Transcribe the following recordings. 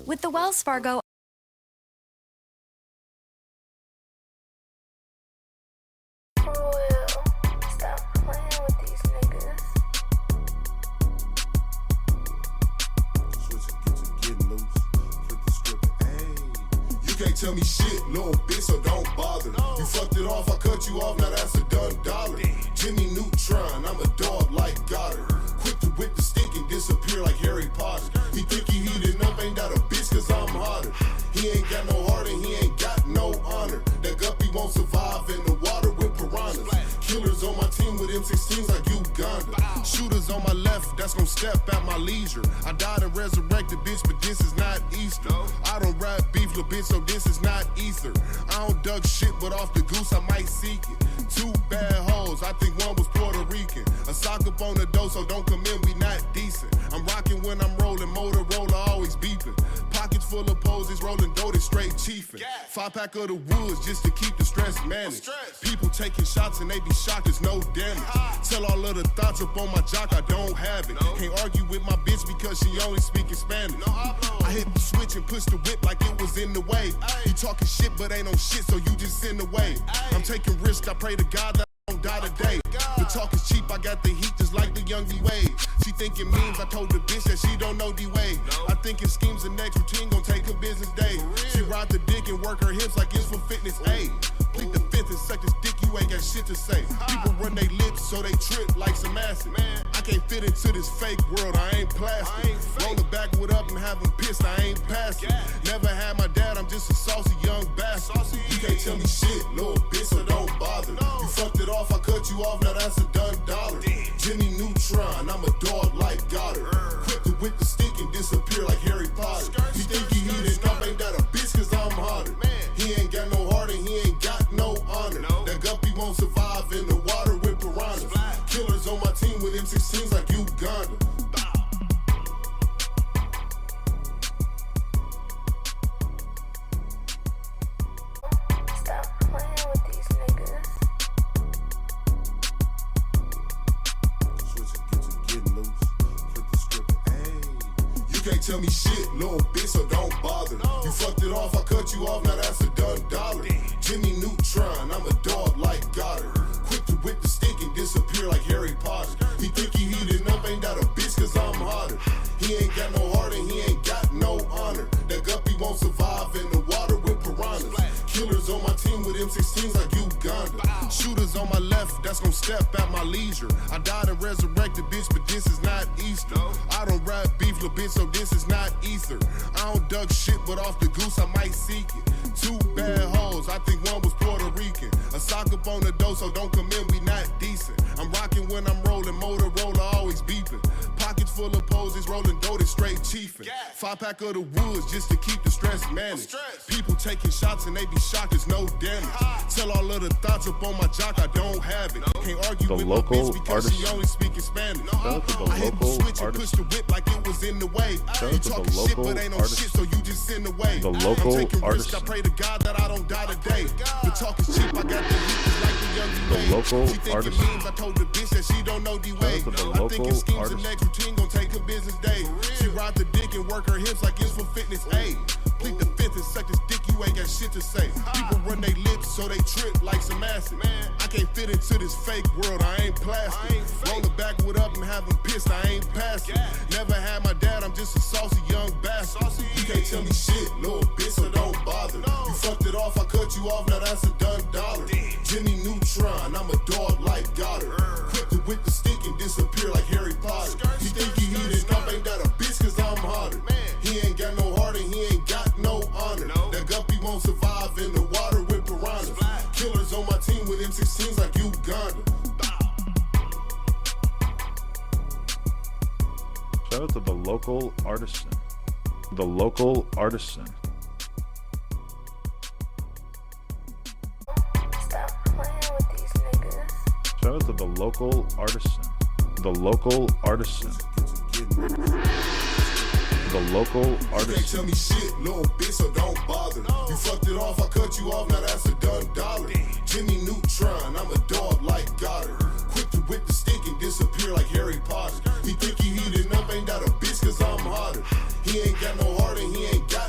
With the Wells Fargo tell me shit, little bitch, so don't bother. No. You fucked it off, I cut you off, now that's a done dollar. Damn. Jimmy Neutron, I'm a dog like Goddard. Quick to whip the stick and disappear like Harry Potter. He think he heating up, ain't that a bitch, cause I'm hotter. He ain't got no heart and he ain't got no honor. That guppy won't survive in the water with piranhas. Killers on my team with M16s like Uganda. Shooters on my left, that's gon' step at my leisure. I died and resurrected, bitch, but this is not Easter. I don't rap beef, little bitch, so this is not ether. I don't duck shit, but off the goose, I might seek it. Two bad hoes, I think one was Puerto Rican. A sock up on the dough, so don't come in, we not decent. I'm rocking when I'm rolling, Motorola always beeping. Pockets full of poses, rolling dough, straight chiefin'. 5-pack of the woods just to keep the stress managed. People taking shots and they be shocked, there's no damage. Tell all of the thoughts up on my jock, I don't have it. Can't argue with my bitch because she only speaking Spanish. I hit the switch and push the whip like it was in the way. You talking shit but ain't no shit, so you just in the way. I'm taking risks, I pray to God that I don't die today. The talk is cheap, I got the heat just like the young D-Wade. She thinking memes, I told the bitch that she don't know D-Wade. I thinking schemes the next routine gon' take a business day. She ride the dick and work her hips like it's for fitness aid. Plead the fifth and suck this dick, you ain't got shit to say. People run they lips so they trip like some acid. I can't fit into this fake world, I ain't plastic. Roll it backward up and have them pissed, I ain't passing. Never had my dad, I'm just a saucy young bastard. You can't tell me shit, little bitch, so don't bother. You fucked it off, I cut you off, now that's a done dollar. Jimmy Neutron, I'm a dog like Goddard. Quick to whip the stick and disappear like Harry Potter. You think he heating up, ain't that a bitch, cause I'm hotter. He ain't got no heart and he ain't got no honor. That guppy won't survive in the water with piranhas. Killers on my team with M16s like Uganda. Stop playing with these niggas. Switching, getting loose. Flip the script, hey. You can't tell me shit, little bitch, so don't bother. You fucked it off, I cut you off, now that's a done dollar. Jimmy Neutron, I'm a dog like Goddard. Quick to whip the stick and disappear like Harry Potter. He think he heating up, ain't that a bitch, cause I'm hotter. He ain't got no heart and he ain't got no honor. That guppy won't survive in the water with piranhas. Killers on my team with M16s like Uganda. Shooters on my left, that's gon' step at my leisure. I died and resurrected, bitch, but this is not Easter. I don't rap beef, little bitch, so this is not ether. I don't duck shit, but off the goose, I might seek it. Two bad hoes, I think one was Puerto Rican. A sock up on the dough, so don't come in, we not decent. I'm rocking when I'm rolling, Motorola always beeping. Pockets full of poses, rolling dough, straight chiefin'. 5-pack of the woods just to keep the stress managed. People taking shots and they be shocked, there's no damage. Tell all of the thoughts up on my jock, I don't have it. Can't argue with my bitch because she only speaking Spanish. I hit the switch and push the whip like it was in the way. You talking shit but ain't no shit, so you just in the way. The Local I'm taking risks, I Artisan. pray to God that I don't die today. The talk is cheap, I got the heat just like the young D-Wade. The Local She thinking Artisan. memes, I told the bitch that she don't know D-Wade. I thinking schemes the next routine gon' take a business day. She ride the dick and work her hips like it's for fitness aid. Plead the fifth and suck this dick, you ain't got shit to say. People run they lips so they trip like some acid. I can't fit into this fake world, I ain't plastic. Roll it backward up and have them pissed, I ain't passing. Never had my dad, I'm just a saucy young bastard. You can't tell me shit, little bitch, so don't bother. You fucked it off, I cut you off, now that's a done dollar. Jimmy Neutron, I'm a dog like Goddard. Quick to whip the stick and disappear like Harry Potter. He think he heating up, ain't that a bitch, cause I'm hotter. He ain't got no heart and he ain't got no honor. That guppy won't survive in the water with piranhas. Killers on my team with M16s like Uganda. Shout out to the Local Artisan. The Local Artisan. Stop playing with these niggas. Shout out to the Local Artisan. The Local Artisan. The Local You can't Artisan. tell me shit, little bitch, so don't bother. You fucked it off, I cut you off, now that's a done dollar. Jimmy Neutron, I'm a dog like Goddard. Quick to whip the stick and disappear like Harry Potter. He think he heating up, ain't that a bitch, cause I'm hotter. He ain't got no heart and he ain't got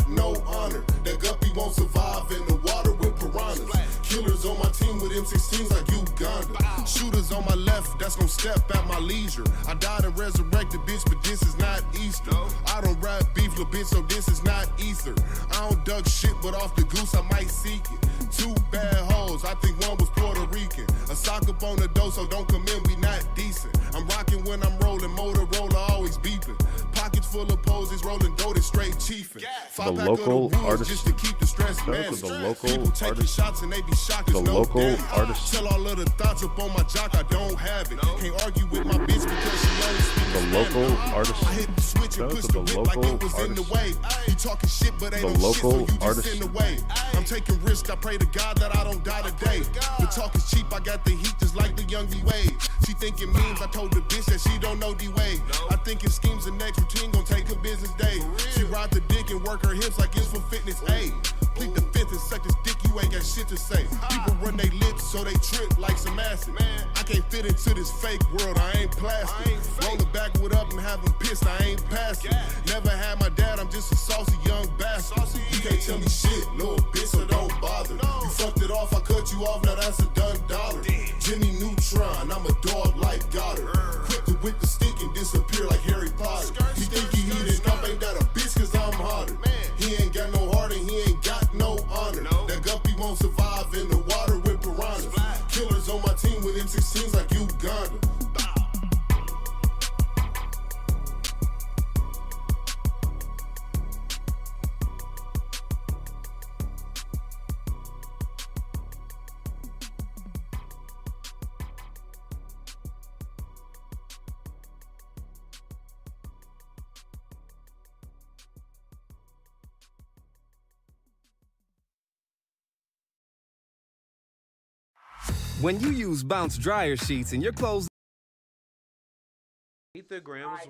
step at my leisure. I died and resurrected, bitch, but this is not Easter. I don't rap beef, little bitch, so this is not ether. I don't duck shit, but off the goose, I might seek it. 2 bad hoes, I think one was Puerto Rican. A sock up on the door, so don't come in, we not decent. I'm rocking when I'm rolling, Motorola always beeping. Pockets full of poses, rolling dough, straight chiefing. The Local Artisan. Just to keep the stress managed. The Local People taking Artisan. shots and they be shocked. The Local Artisan. Tell all of the thoughts up on my jock, I don't have it. Can't argue with my bitch because she only speaks The Local Artisan. I hit the switch and push the whip like it was in the way. You talking shit, but ain't The no shit, so Local you just Artisan. in the way. I'm taking risks, I pray to God that I don't die today. The talk is cheap, I got the heat just like the young D-Wade. She thinking memes, I told the bitch that she don't know D-Wade. I think it schemes the next routine gon' take a business day. She ride the dick and work her hips like it's for fitness aid. Plead the fifth and suck this dick, you ain't got shit to say. People run they lips so they trip like some acid. I can't fit into this fake world, I ain't plastic. Roll it backward up and have them pissed, I ain't passing. Never had my dad, I'm just a saucy young bastard. You can't tell me shit, little bitch, so don't bother. You fucked it off, I cut you off, now that's a done dollar. Jimmy Neutron, I'm a dog like Goddard. Quick to whip the stick and disappear like Harry Potter. You think he heated up, ain't that a bitch cause I'm hotter. He ain't got no heart and he ain't got no honor. That guppy won't survive in the water with piranhas. Killers on my team with M16s like Uganda. When you use Bounce dryer sheets in your clothes. Ether Grams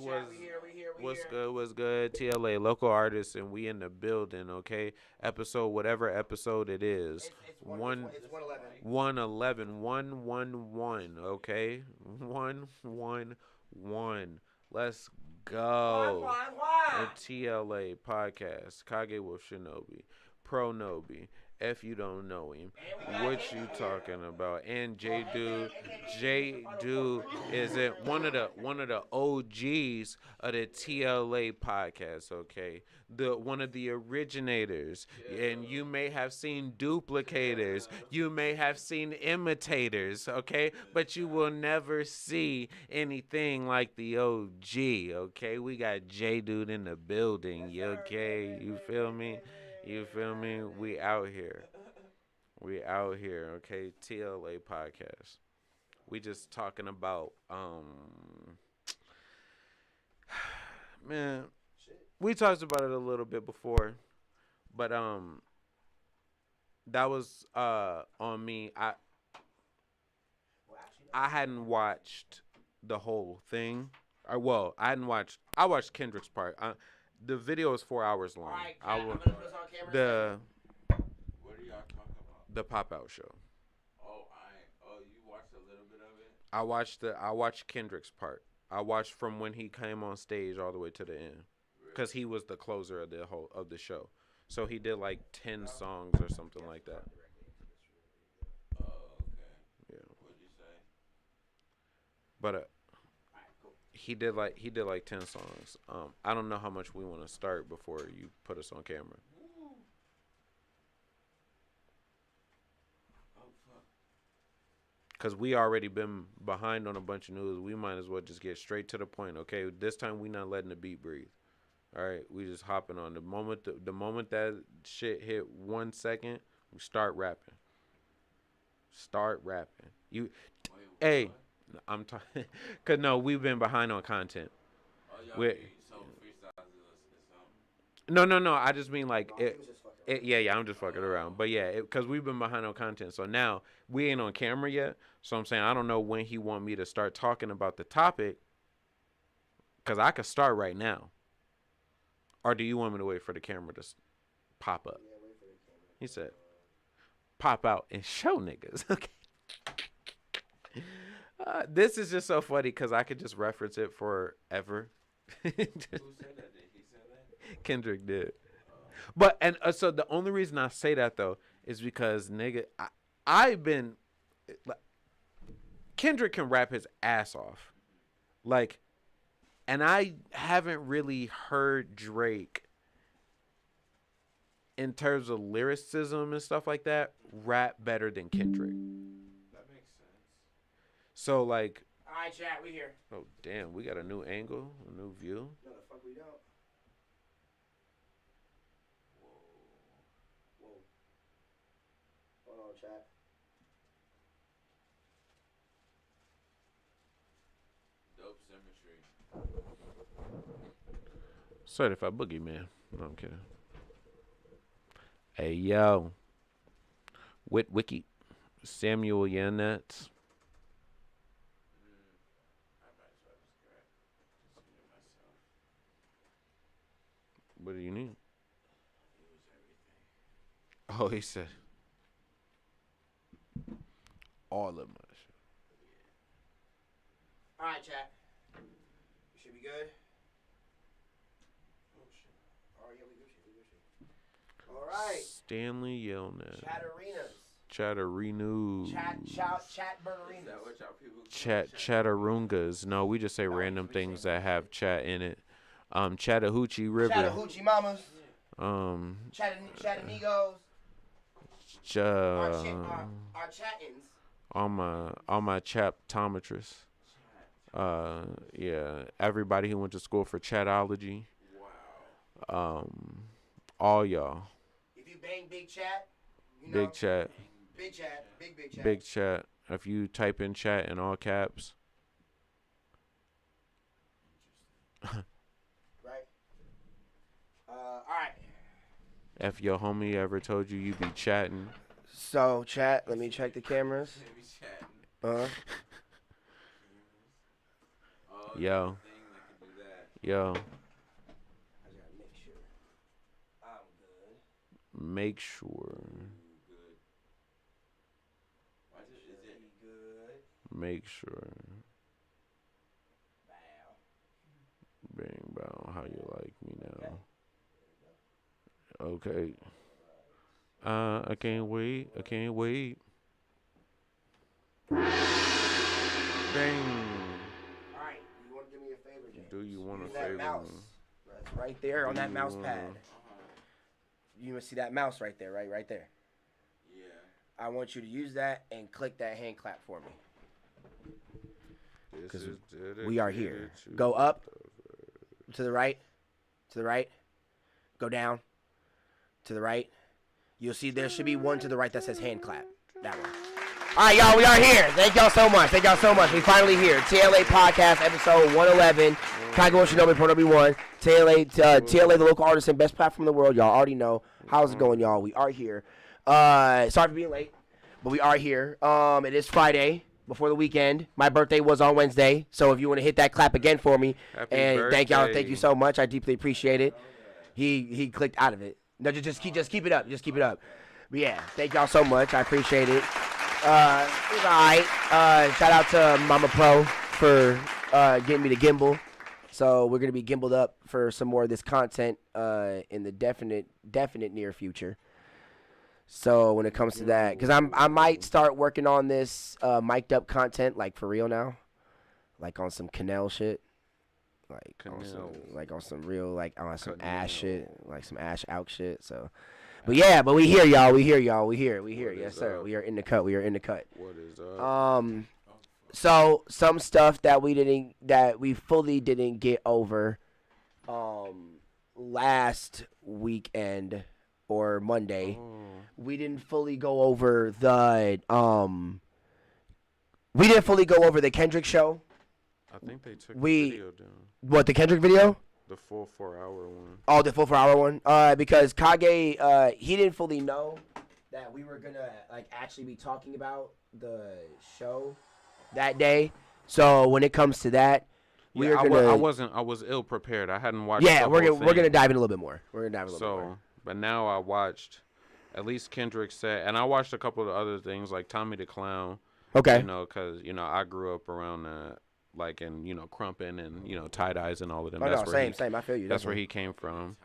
was good. T.L.A. Local Artists, and we in the building, okay? Episode, whatever episode it is. It's 111. 111, okay? 111. Let's go. The T.L.A. Podcast. KageWolfShinobi. Pro Nobi. If you don't know him, what you talking about? And J Dude is one of the OGs of the T.L.A. Podcast. Okay, one of the originators, and you may have seen duplicators, you may have seen imitators. Okay, but you will never see anything like the OG. Okay, we got J Dude in the building. Okay, you feel me? You feel me? We out here. Okay? T.L.A. Podcast. We just talking about, man, we talked about it a little bit before, but, that was, on me. I hadn't watched the whole thing. I watched Kendrick's part. The video is 4 hours long. Alright, I'm gonna put this on camera. What are y'all talking about? The Pop-Out show. You watched a little bit of it? I watched Kendrick's part. I watched from when he came on stage all the way to the end, because he was the closer of the show. So he did like 10 songs or something like that. Oh, okay. Yeah. What'd you say? But he did like 10 songs. I don't know how much we want to start before you put us on camera. Because we already been behind on a bunch of news. We might as well just get straight to the point, okay? This time we not letting the beat breathe. All right? We just hopping on. The moment that shit hit 1 second, we start rapping. Hey, I'm talking. Because, no, we've been behind on content. Oh, y'all so freestyle is something? No. I just mean like I'm just fucking around. But yeah, because we've been behind on content. So now we ain't on camera yet. So I'm saying I don't know when he want me to start talking about the topic. Because I could start right now. Or do you want me to wait for the camera to pop up? Yeah, wait for the camera. He said, pop out and show niggas. Okay. This is just so funny because I could just reference it forever. Who said that? Did he say that? Kendrick did. But so the only reason I say that though is because nigga, Kendrick Kendrick can rap his ass off. Like, and I haven't really heard Drake in terms of lyricism and stuff like that rap better than Kendrick. That makes sense. So like, All right, chat, we here. oh damn, we got a new angle, a new view. No, the fuck we don't. Whoa. Hold on, chat. Dope symmetry. Certified boogeyman. No, I'm kidding. Hey yo, Wiki, Samuel Yanetz. I might as well just grab it myself. What do you need? Use everything. Oh, he said all of my shit. All right, chat. We should be good. Oh shit. Oh, yeah, we Gucci. All right. Stanley Yelnats. Chattarinas. Chatterinos. Chat burgerinas. Is that what y'all people call Chattarungas. No, we just say random things that have chat in it. Chattahoochee River. Chattahoochee mamas. Chattanigos. Our chattins. All my chaptometrists. Yeah, everybody who went to school for chatology. Wow. All y'all. If you bang big chat, you know, Big chat. Big chat. Big chat. Big chat. If you type in chat in all caps. Right. All right. If your homie ever told you be chatting. So, chat, let me check the cameras. Maybe chatting. Uh-huh. Oh, Yo. thing that can do that. Yo. I gotta make sure I'm good. Make sure. Good. Why is it? Good. Make sure. Bow. Bang bow. How you like me now? Okay. I can't wait. I can't wait. Bang. All right. You want to do me a favor, James? Do you want Use a that favor? mouse. That's right there on that mouse pad. Uh-huh. You must see that mouse right there, right there. Yeah. I want you to use that and click that hand clap for me. This 'Cause is we are here. dedicated to Go up, to the right, go down, to the right. You'll see there should be one to the right that says hand clap. That one. All right, y'all, we are here. Thank y'all so much. We finally here. T.L.A Podcast, episode 111. KageWolfShinobi, Pro W1. T.L.A, the local artisan, best platform in the world. Y'all already know. How's it going, y'all? We are here. Sorry for being late, but we are here. It is Friday. Before the weekend. My birthday was on Wednesday, so if you want to hit that clap again for me, Happy and thank y'all, birthday. thank you so much. I deeply appreciate it. He clicked out of it. No, just keep it up. But yeah, thank y'all so much. I appreciate it. It was all right. Shout out to Mama Pro for getting me the gimbal. So we're gonna be gimbaled up for some more of this content in the definite near future. So when it comes to that, because I might start working on this mic'd up content, like for real now, like on some Canal shit, like on some real, like on some Ash shit, like some Ash out shit. So, but we here, y'all. We here. Yes, sir. up? We are in the cut. What is up? So some stuff that we fully didn't get over, last weekend or Monday. We didn't fully go over the Kendrick show. I think they took we- the video down. What, the Kendrick video? The full 4-hour one. Oh, the full 4-hour one. Because Kage, he didn't fully know that we were gonna like actually be talking about the show that day. So when it comes to that, I was ill prepared. I hadn't watched. Yeah, the we're whole gonna thing. dive in a little bit more. We're gonna dive in a little bit more. But now I watched at least Kendrick set, and I watched a couple of other things like Tommy the Clown. Okay. You know, because I grew up around like in crumping and tie-dyes and all of them. Oh, That's no, where same. I feel you. That's where he came from.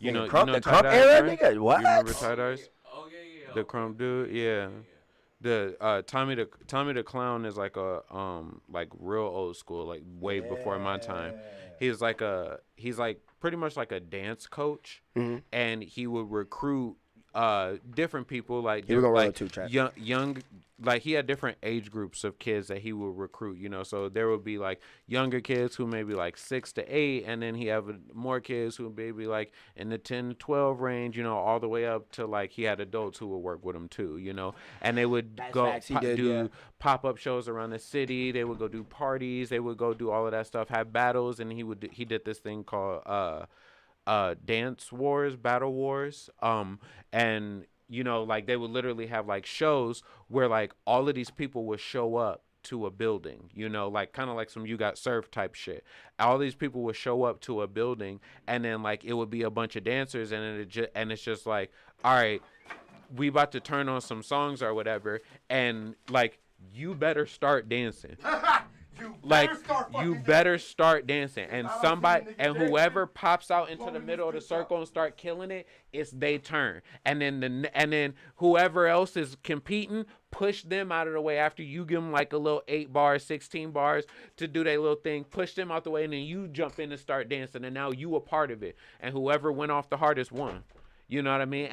Tie-dyes. The crump tie-dyes, era, right? nigga. What? You remember tie-dyes? Oh, yeah. The crump dude, yeah. Tommy the Clown is like a like real old school, like way before my time. He's like pretty much like a dance coach, and he would recruit different people like young like he had different age groups of kids that he would recruit, you know. So there would be like younger kids who maybe like 6 to 8, and then he have more kids who maybe like in the 10 to 12 range, you know, all the way up to like he had adults who would work with him too, you know. And they would do pop-up shows around the city. They would go do parties. They would go do all of that stuff, have battles, and he did this thing called Dance Wars, Battle Wars, and you know, like they would literally have like shows where like all of these people would show up to a building, you know, like kind of like some You Got Served type shit. All these people would show up to a building, and then like it would be a bunch of dancers, and it's just like, all right, we about to turn on some songs or whatever, and like you better start dancing. You better start dancing, and whoever pops out into the middle of the circle and start killing it, it's they turn. And then whoever else is competing, push them out of the way after you give them like a little 8 bars, 16 bars to do their little thing. Push them out the way, and then you jump in and start dancing, and now you a part of it. And whoever went off the hardest won. You know what I mean?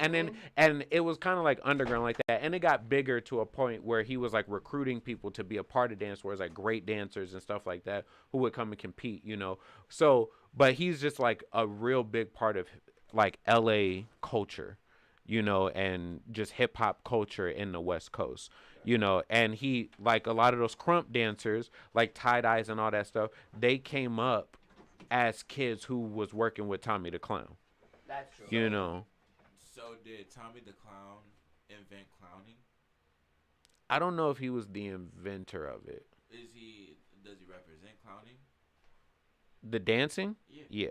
And it was kind of like underground like that. And it got bigger to a point where he was like recruiting people to be a part of Dance Wars, like great dancers and stuff like that who would come and compete, you know. So, but he's just like a real big part of like LA culture, you know, and just hip hop culture in the West Coast, you know. And he, like a lot of those crump dancers, like tie-dyes and all that stuff, they came up as kids who was working with Tommy the Clown. That's true. You know. So did Tommy the Clown invent clowning? I don't know if he was the inventor of it. Does he represent clowning? The dancing? Yeah.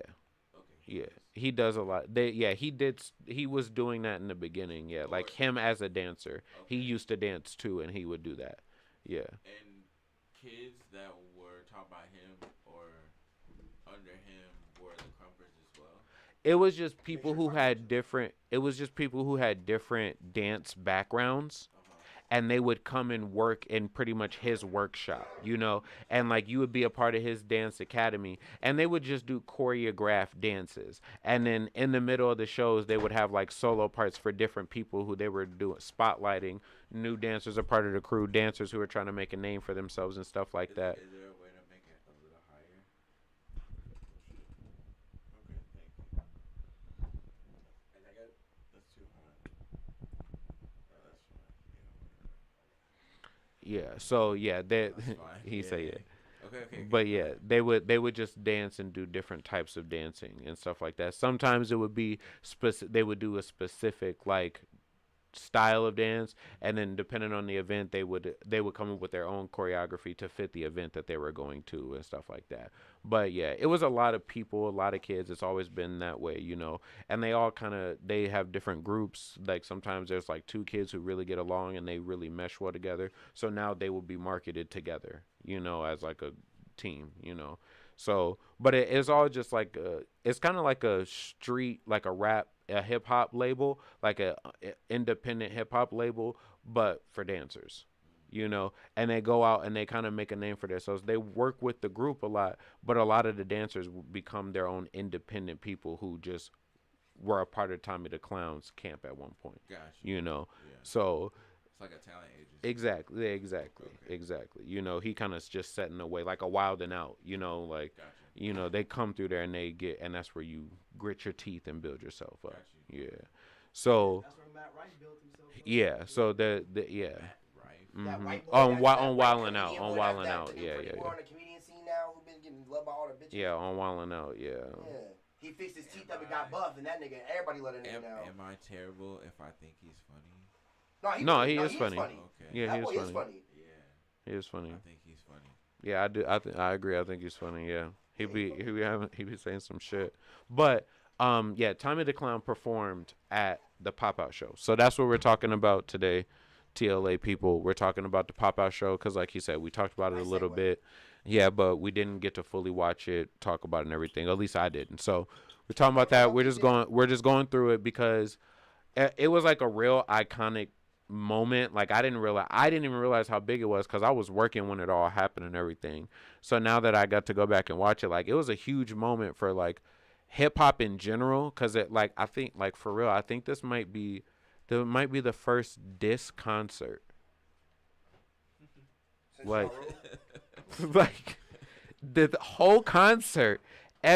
Okay. Yeah. He does a lot. He was doing that in the beginning, yeah. Like him as a dancer. Okay. He used to dance too, and he would do that. Yeah. And kids that were taught by him or under him were the crumpers as well? It was just people who had different dance backgrounds, and they would come and work in pretty much his workshop, you know, and like you would be a part of his dance academy, and they would just do choreographed dances. And then in the middle of the shows, they would have like solo parts for different people who they were doing, spotlighting new dancers, a part of the crew, dancers who were trying to make a name for themselves and stuff like that. Is there a way to make it a little higher? Yeah, so yeah, he said yeah. Okay. But yeah, they would just dance and do different types of dancing and stuff like that. Sometimes it would be they would do a specific like style of dance, and then depending on the event, they would come up with their own choreography to fit the event that they were going to and stuff like that. But yeah, it was a lot of people, a lot of kids. It's always been that way, you know. And they all they have different groups. Like sometimes there's like 2 kids who really get along and they really mesh well together. So now they will be marketed together, you know, as like a team, you know. So, but it's all just like it's kind of like a street, like a hip hop label, like a independent hip hop label, but for dancers, you know. And they go out and they kind of make a name for themselves. They work with the group a lot, but a lot of the dancers become their own independent people who just were a part of Tommy the Clown's camp at one point. Gotcha. You know, yeah. So it's like a talent agency. Exactly. You know, he kind of just set in a way like a Wild and Out. You know, like. Gotcha. You know, they come through there and and that's where you grit your teeth and build yourself up. Yeah. So. That's where Matt Rife built himself up. Yeah. So yeah. Right. On Wildin' Out. Yeah. More on the comedian scene now, who been getting loved by all the bitches. Yeah. On Wildin' Out. Yeah. He fixed his teeth up and got buff, and that nigga, everybody let it in now. Am I terrible if I think he's funny? No, he is funny. Okay. Yeah, he is funny. He is funny. I think he's funny. Yeah, I do. I agree. I think he's funny. Yeah. He be saying some shit. But yeah, Tommy the Clown performed at the Pop-Out Show. So that's what we're talking about today, T.L.A. people. We're talking about the Pop-Out Show because, like he said, we talked about it a little bit. Yeah, but we didn't get to fully watch it, talk about it and everything. At least I didn't. So we're talking about that. We're just going through it because it was like a real iconic moment. Like I didn't even realize how big it was because I was working when it all happened and everything. So now that I got to go back and watch it, like it was a huge moment for like hip hop in general. Cause it like, I think like for real, I think this might be the first diss concert. Like, like the whole concert,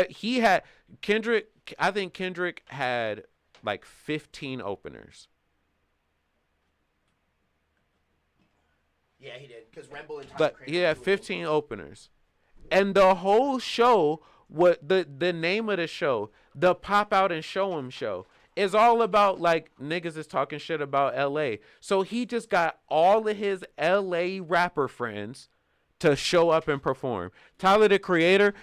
he had Kendrick. I think Kendrick had like 15 openers. Yeah, he did. Because Rambo and But he had 15 openers, and the whole show, what the name of the show, the Pop Out and Show 'Em show, is all about like niggas is talking shit about L.A. So he just got all of his L.A. rapper friends to show up and perform. Tyler the Creator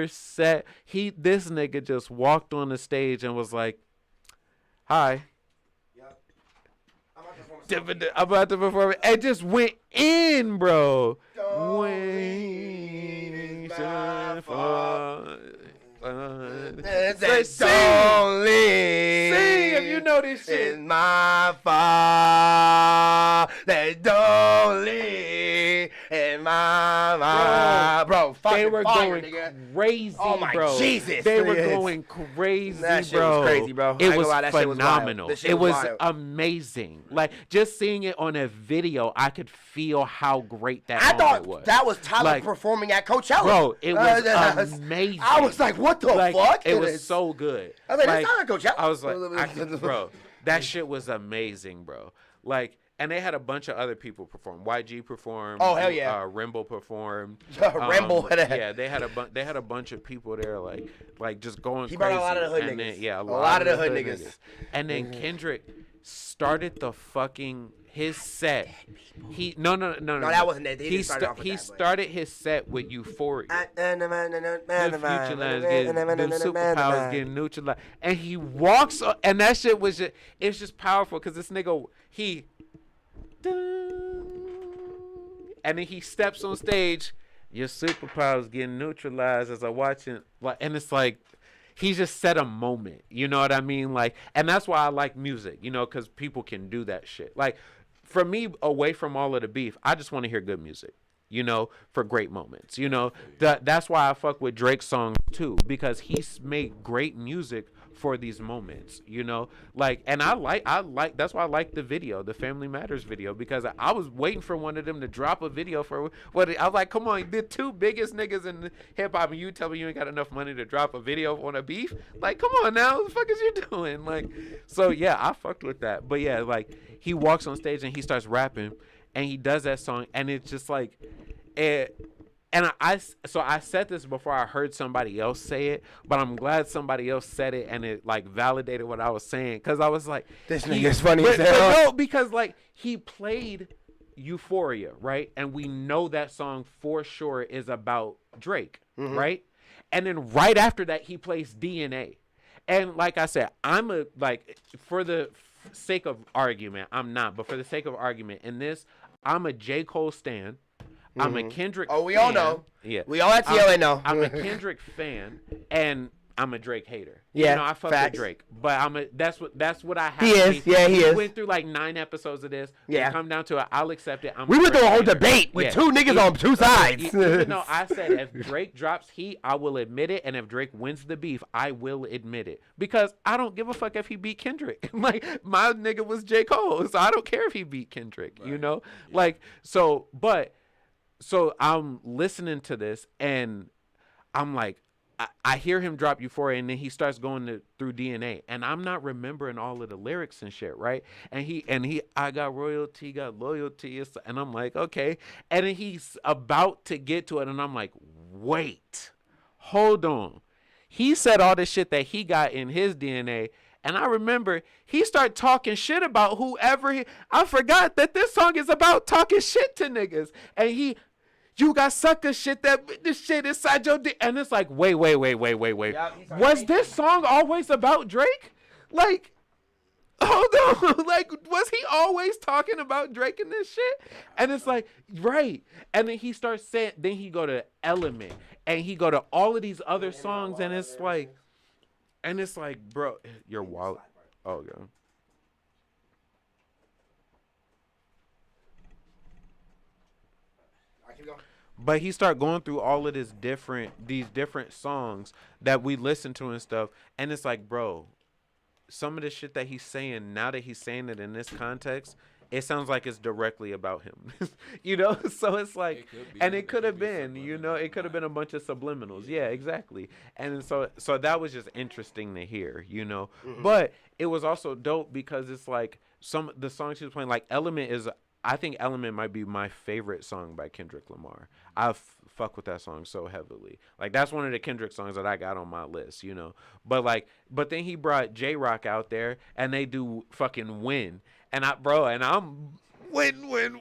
said this nigga just walked on the stage and was like, "Hi, I'm about to perform," and just went in, bro. Sing if you know this shit. It's my fault. They don't leave in my bro. They were fire, going nigga. crazy, Oh my bro. Jesus. They were going crazy, That shit bro. was crazy, bro. It I ain't was gonna lie, that shit was phenomenal. wild. That shit It was was wild. amazing. Like just seeing it on a video, I could feel how great that I moment thought was. that was Tyler Like, performing at Coachella. Bro, it was amazing. I was like, what the fuck? It was so good. I was like, that's not a Coachella. I was like, bro, that shit was amazing, bro. Like, and they had a bunch of other people perform. YG performed. Oh, hell yeah. Rimbo performed. Rimbo had a- Yeah, they had a bunch of people there, like just going He crazy. brought a lot of the hood And niggas. then, yeah, A lot of the hood niggas. And then Kendrick started the fucking his set. He no, that wasn't it. He didn't start off with he that, but- started his set with Euphoria. The The superpowers getting neutralized, and he walks, and that shit was it's just powerful because this nigga and then he steps on stage. Your superpowers getting neutralized as I watch it, like, and it's like he just set a moment. You know what I mean? Like, and that's why I like music. You know, because people can do that shit. Like, for me, away from all of the beef, I just want to hear good music. You know, for great moments. You know, that's why I fuck with Drake's songs too, because he's made great music for these moments. You know, like, and I like. That's why I like the video, the Family Matters video, because I was waiting for one of them to drop a video for what I was like. Come on, the two biggest niggas in hip hop, and you tell me you ain't got enough money to drop a video on a beef? Like, come on now, what the fuck is you doing? Like, so yeah, I fucked with that. But yeah, like he walks on stage and he starts rapping. And he does that song, and it's just like, and I said this before I heard somebody else say it, but I'm glad somebody else said it, and it like validated what I was saying, because I was like, this nigga's funny as hell. But no, because like he played Euphoria, right, and we know that song for sure is about Drake, right, and then right after that he plays DNA, and like I said, for the sake of argument, I'm not, but for the sake of argument, in this, I'm a J. Cole stan. I'm a Kendrick fan. Oh, we all know. Yeah. We all at T.L.A. know. I'm a Kendrick fan, and I'm a Drake hater. Yeah, You know, I fuck facts. with Drake. But that's what I have He to is. be. Yeah, he is. We went through like 9 episodes of this. Yeah. When it come down to it, I'll accept it. We went through a whole debate with two niggas on two sides. Even though I said if Drake drops heat, I will admit it, and if Drake wins the beef, I will admit it, because I don't give a fuck if he beat Kendrick. Like, my nigga was J. Cole, so I don't care if he beat Kendrick. Right. You know, like, so I'm listening to this, and I'm like, I hear him drop Euphoria, and then he starts going through DNA, and I'm not remembering all of the lyrics and shit, right? And he, I got royalty, got loyalty, and I'm like, okay. And then he's about to get to it, and I'm like, wait, hold on. He said all this shit that he got in his DNA, and I remember he started talking shit about whoever I forgot that this song is about talking shit to niggas, and you got sucker shit that this shit inside your dick. And it's like, wait. Yep, Was this song always about Drake? Like, hold on. Like, was he always talking about Drake in this shit? And it's like, right. And then he starts saying, then he go to Element, and he go to all of these other songs, and it's like, bro, your wallet. Oh, yeah. But he started going through all of these different songs that we listen to and stuff, and it's like, bro, some of the shit that he's saying, now that he's saying it in this context, it sounds like it's directly about him. You know? So it's like, it could have been, you know, it could have been a bunch of subliminals. Yeah, exactly. And so that was just interesting to hear, you know. But it was also dope because it's like the songs he was playing, like I think Element might be my favorite song by Kendrick Lamar. I fuck with that song so heavily. Like, that's one of the Kendrick songs that I got on my list, you know. But then he brought J-Rock out there, and they do fucking Win. And I'm win. Bro,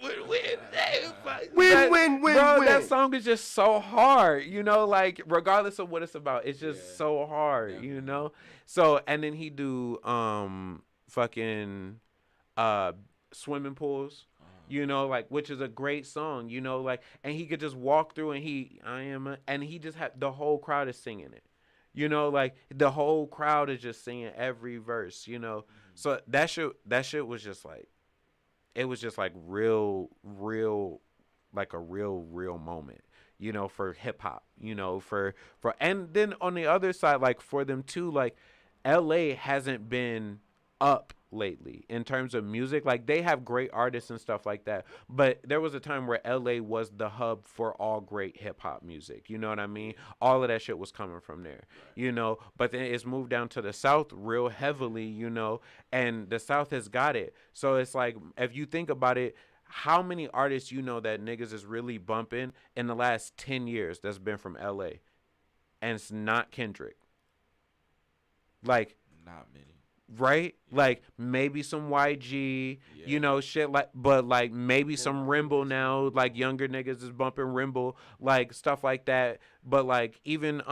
that song is just so hard, you know, like, regardless of what it's about, it's just so hard, you know. So, and then he do fucking Swimming Pools. You know, like, which is a great song, you know, like, and he could just walk through and and he just had, the whole crowd is singing it, you know, like, the whole crowd is just singing every verse, you know. So that shit was just like, it was just like real, like a real moment, you know, for hip hop, you know, and then on the other side, like, for them too, like, LA hasn't been up lately in terms of music. Like, they have great artists and stuff like that, but there was a time where LA was the hub for all great hip-hop music, you know what I mean? All of that shit was coming from there, you know. But then it's moved down to the South real heavily, you know, and the South has got it. So it's like, if you think about it, how many artists you know that niggas is really bumping in the last 10 years that's been from LA, and it's not Kendrick? Like, not many. Right? Like, maybe some YG, you know, shit like, but like maybe some Rimble now, like, younger niggas is bumping Rimble, like, stuff like that. But like, even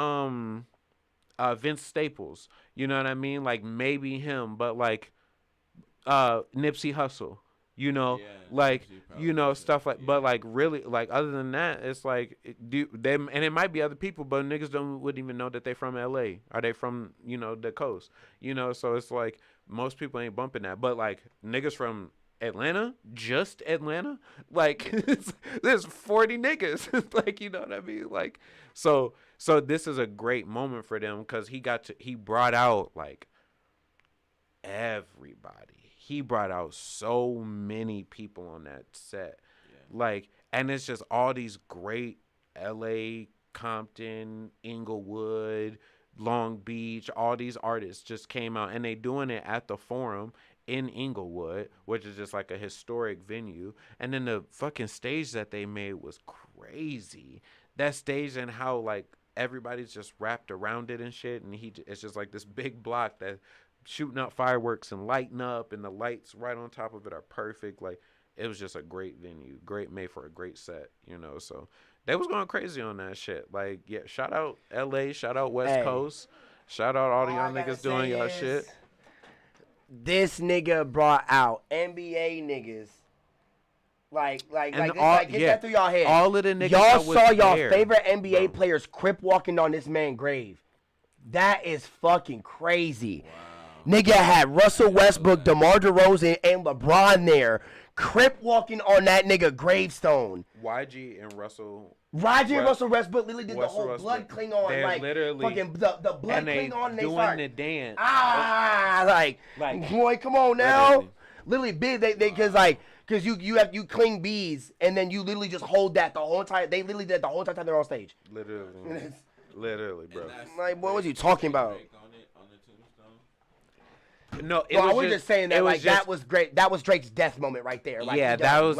Vince Staples, you know what I mean? Like, maybe him, but like Nipsey Hussle, you know, like, you know, stuff like, but like, really, like, other than that, it's like, and it might be other people, but niggas wouldn't even know that they from LA, or they from, you know, the coast, you know. So it's like, most people ain't bumping that, but like, niggas from Atlanta, just Atlanta, like, there's 40 niggas, like, you know what I mean? Like, so this is a great moment for them, because he brought out like everybody. He brought out so many people on that set. Like, and it's just all these great LA, Compton, Inglewood, Long Beach, all these artists just came out, and they doing it at the Forum in Inglewood, which is just like a historic venue. And then the fucking stage that they made was crazy. That stage, and how like everybody's just wrapped around it and shit, and it's just like this big block that shooting up fireworks and lighting up, and the lights right on top of it are perfect. Like, it was just a great venue, made for a great set, you know. So they was going crazy on that shit. Like, yeah, shout out LA, shout out West Coast, shout out all the young niggas doing y'all shit. This nigga brought out NBA niggas. Get that through y'all head. All of the niggas y'all saw y'all favorite NBA players crip walking on this man's grave. That is fucking crazy. Wow. Nigga had Russell Westbrook, DeMar DeRozan, and LeBron there, crip walking on that nigga gravestone. YG and Russell Westbrook literally did the whole blood cling on, they're like, literally, fucking the blood cling on, and they start doing the dance. Like, boy, come on now. Literally big, cause you cling bees, and then you literally just hold that the whole time. They literally did the whole time they're on stage. Literally, bro. Like, what was you talking about? No, I was just saying that, like, that was great. That was Drake's death moment right there. Like, yeah, that was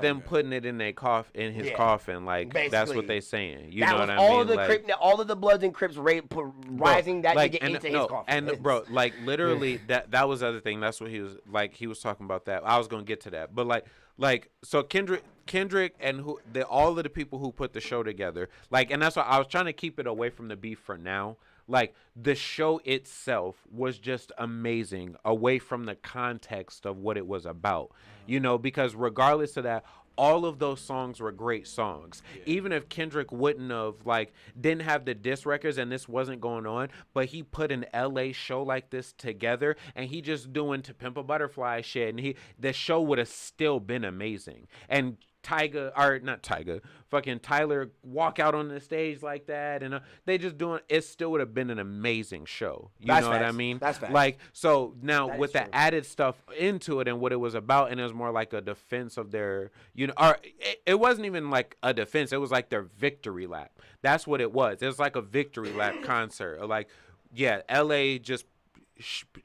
them putting it in his coffin. Like, basically, that's what they saying. You know what I mean? All of the Bloods and Crips rising that nigga into his coffin. And bro, like, literally, that was the other thing. That's what he was like. He was talking about that. I was gonna get to that, but like, so Kendrick and all of the people who put the show together, like, and that's why I was trying to keep it away from the beef for now. Like, the show itself was just amazing, away from the context of what it was about, you know, because regardless of that, all of those songs were great songs. Even if Kendrick didn't have the diss records and this wasn't going on, but he put an LA show like this together, and he just doing To Pimp a Butterfly shit, and the show would have still been amazing. And fucking Tyler walk out on the stage like that, and they just doing it. Still would have been an amazing show. You know what I mean? That's facts. Like, so now That with is the true. added stuff into it and what it was about, and it was more like a defense of their, or it wasn't even like a defense. It was like their victory lap. That's what it was. It was like a victory lap concert. Or like, yeah, L.A. just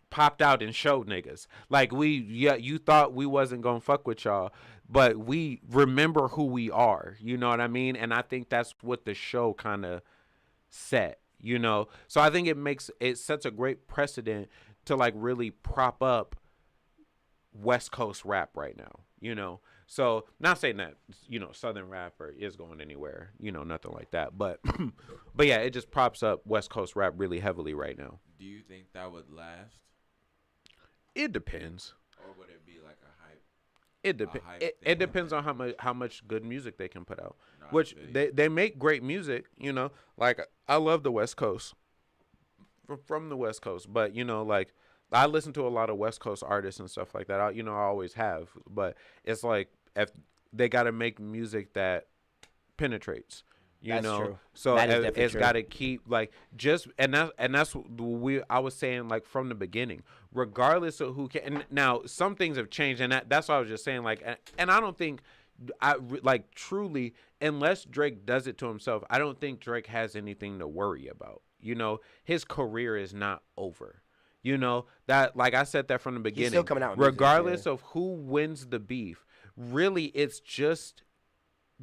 popped out and showed niggas. Like, you thought we wasn't gonna fuck with y'all, but we remember who we are. You know what I mean? And I think that's what the show kind of set. So I think it sets a great precedent to like really prop up West Coast rap right now. So not saying that Southern rapper is going anywhere, nothing like that, but but yeah, it just props up West Coast rap really heavily right now. Do you think that would last? It depends. Or would it be like a hype? It depends. It depends on how much good music they can put out. No, Which they make great music, Like, I love the West Coast. From the West Coast, but like, I listen to a lot of West Coast artists and stuff like that. I always have, but it's like, if they got to make music that penetrates. That's true. So That is definitely it's true. got to keep like that's what I was saying, like, from the beginning, regardless of who can. And now some things have changed, and that's what I was just saying. Like, and I don't think truly, unless Drake does it to himself, I don't think Drake has anything to worry about. His career is not over. That, like I said that from the beginning. He's still coming out with music, regardless yeah. of who wins the beef. Really, it's just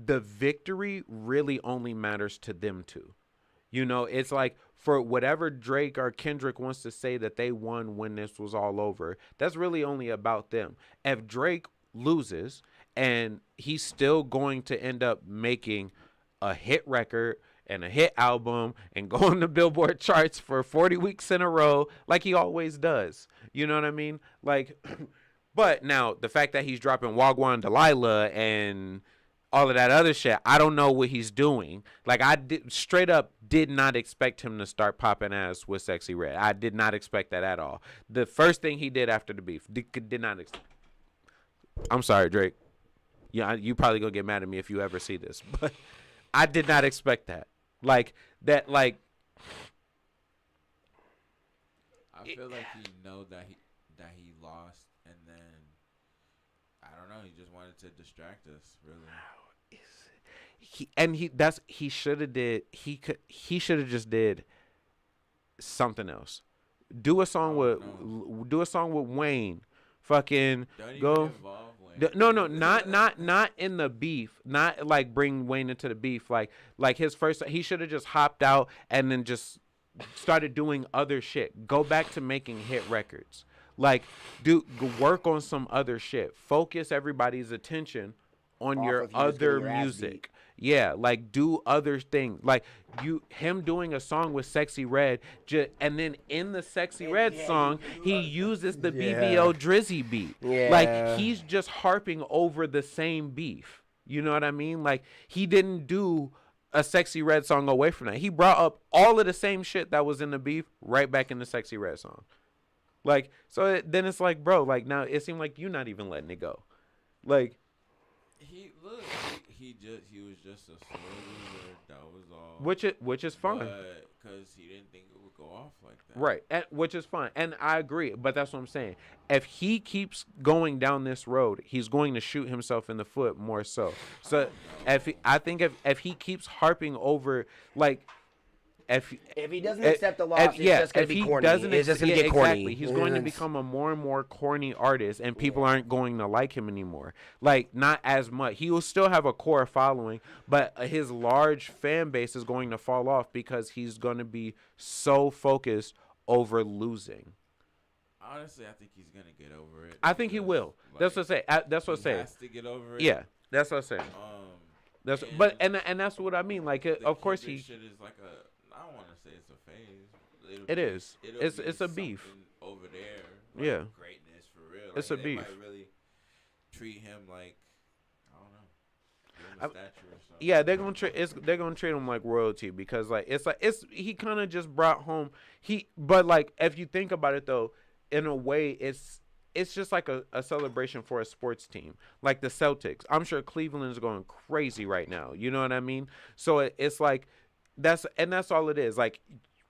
the victory really only matters to them two. It's like, for whatever Drake or Kendrick wants to say that they won when this was all over, that's really only about them. If Drake loses and he's still going to end up making a hit record and a hit album and go on the Billboard charts for 40 weeks in a row like he always does. You know what I mean? Like, but now the fact that he's dropping Wagwan Delilah and all of that other shit, I don't know what he's doing. Like, straight up did not expect him to start popping ass with Sexy Red. I did not expect that at all. The first thing he did after the beef, did not I'm sorry, Drake. Yeah, you probably gonna get mad at me if you ever see this, but I did not expect that. I feel like he know that he lost, and then I don't know. He just wanted to distract us, really. He should have just did something else. Do a song with Wayne. Fucking Don't even go. involve Wayne. No, not in the beef. Not like bring Wayne into the beef. Like his first, he should have just hopped out and then just started doing other shit. Go back to making hit records. Like, work on some other shit. Focus everybody's attention on your of you just getting other your ass music. beat. Yeah, like, do other things. Like, him doing a song with Sexy Red, and then in the Sexy Red song, he uses the BBO Drizzy beat. Yeah. Like, he's just harping over the same beef. You know what I mean? Like, he didn't do a Sexy Red song away from that. He brought up all of the same shit that was in the beef right back in the Sexy Red song. Like, so then it's like, bro, like, now it seemed like you're not even letting it go. Like, He was just a sore loser. That was all. which is fine. Because he didn't think it would go off like that. Right, which is fine, and I agree. But that's what I'm saying. If he keeps going down this road, he's going to shoot himself in the foot more so. So I think if he keeps harping over, like, if he doesn't accept the loss, it's just going to be corny. It's just going to get corny. Exactly. He's going to become a more and more corny artist, and people aren't going to like him anymore. Like, not as much. He will still have a core following, but his large fan base is going to fall off because he's going to be so focused over losing. Honestly, I think he's gonna get over it. I think he will. That's what I say. That's what I'm saying. He has to get over it. Yeah, that's what I'm saying. That's and that's what I mean. Like, of course he. Shit is like I don't want to say it's a phase. It is. It's a beef over there. Like, yeah. Greatness for real. It's a beef. They might really treat him like, I don't know. Give him a statue or something. Yeah, they're gonna treat him like royalty because he kind of just brought home but like, if you think about it though, in a way it's just like a celebration for a sports team, like the Celtics. I'm sure Cleveland's going crazy right now. You know what I mean? So it's like that's all it is. Like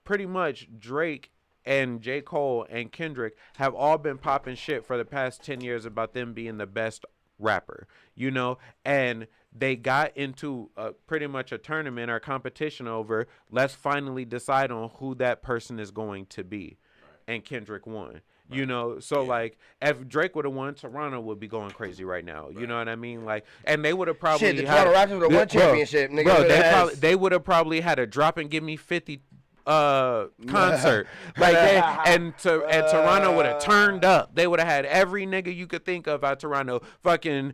pretty much Drake and J. Cole and Kendrick have all been popping shit for the past 10 years about them being the best rapper, you know, and they got into pretty much a tournament or competition over, let's finally decide on who that person is going to be. Right. And Kendrick won. You know, so like if Drake would have won, Toronto would be going crazy right now. You know what I mean? Like, and they would have probably the Toronto Raptors would have won championship, nigga. Bro, they would have probably had a drop and give me 50 concert. Like and Toronto would have turned up. They would have had every nigga you could think of at Toronto. Fucking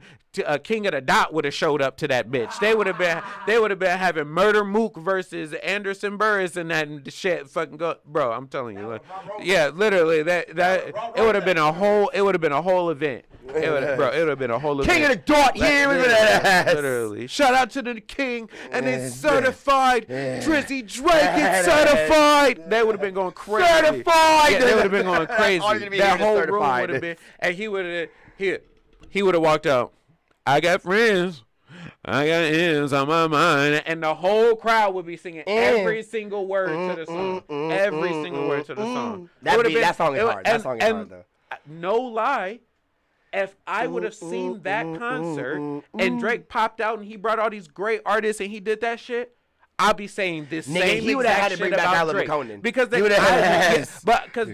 King of the Dot would have showed up to that bitch. They would have been having Murder Mook versus Anderson Burris and that shit. Fucking go, bro. I'm telling you, like, yeah, literally that it would have been a whole event. It would have been a whole event. King of the Dot here, literally. Shout out to the King and his certified Drizzy Drake is certified. They would have been going crazy. Certified. Yeah, they would have been going crazy. That whole room would have been, and he would have walked out. I got friends. I got ends on my mind. And the whole crowd would be singing every single word to the song. Every single word to the song. That song is hard. That song is hard, though. No lie. If I would have seen that concert and Drake popped out and he brought all these great artists and he did that shit, I'll be saying this same he would have had to bring back about Drake. Drake. Because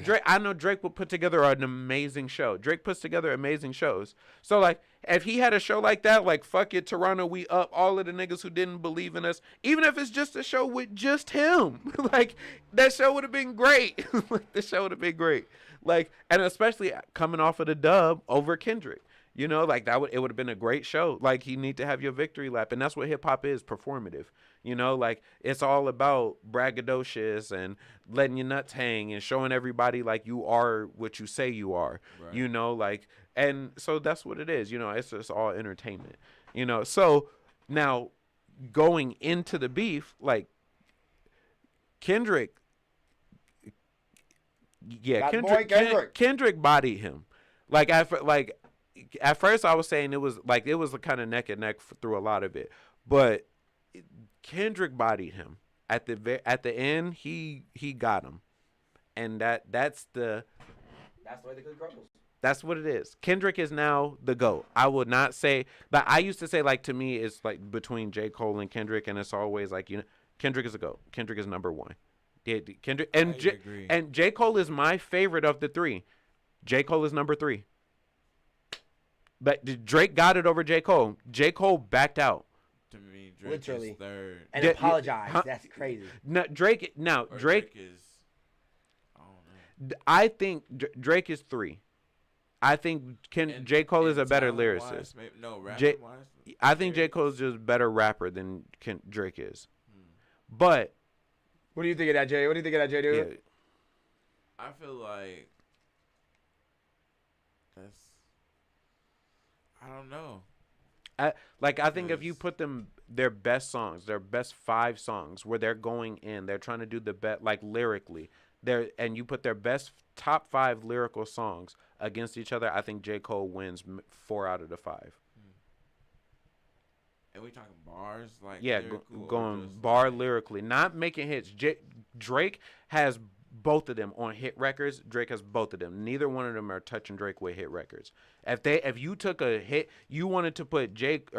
Drake, I know Drake would put together an amazing show. Drake puts together amazing shows. So like, if he had a show like that, like fuck it, Toronto, we up all of the niggas who didn't believe in us. Even if it's just a show with just him, like that show would have been great. The show would have been great. Like, and especially coming off of the dub over Kendrick. You know, like it would have been a great show. Like, you need to have your victory lap, and that's what hip hop is, performative. You know, like it's all about braggadocious and letting your nuts hang and showing everybody like you are what you say you are. Right. You know, like, and so that's what it is. You know, it's just all entertainment. You know, so now going into the beef, like Kendrick. Yeah, Kendrick bodied him. Like at first I was saying it was kind of neck and neck through a lot of it, but Kendrick bodied him at the end. He got him, and that's the way the cookie crumbles. That's what it is. Kendrick is now the GOAT. I would not say, but I used to say, like, to me it's like between J. Cole and Kendrick, and it's always like, you know, Kendrick is a GOAT. Kendrick is number one. Yeah, Kendrick and J. Cole is my favorite of the three. J. Cole is number 3. But Drake got it over J. Cole. J. Cole backed out. To me, Drake literally is third. And apologized. That's crazy. No, Drake is. I don't know. I think Drake is 3. I think J. Cole is a better lyricist. I think J. Cole is just a better rapper than Drake is. But. What do you think of that, Jay? What do you think of that, Jay, dude? Yeah. I feel like I don't know. I think if you put their best songs, their best 5 songs, where they're going in, they're trying to do the best, like lyrically, and you put their best top 5 lyrical songs against each other, I think J. Cole wins 4 out of the 5. And we talking bars, like going bar lyrically, not making hits. Drake has both of them on hit records. Drake has both of them. Neither one of them are touching Drake with hit records. If you took a hit, you wanted to put Drake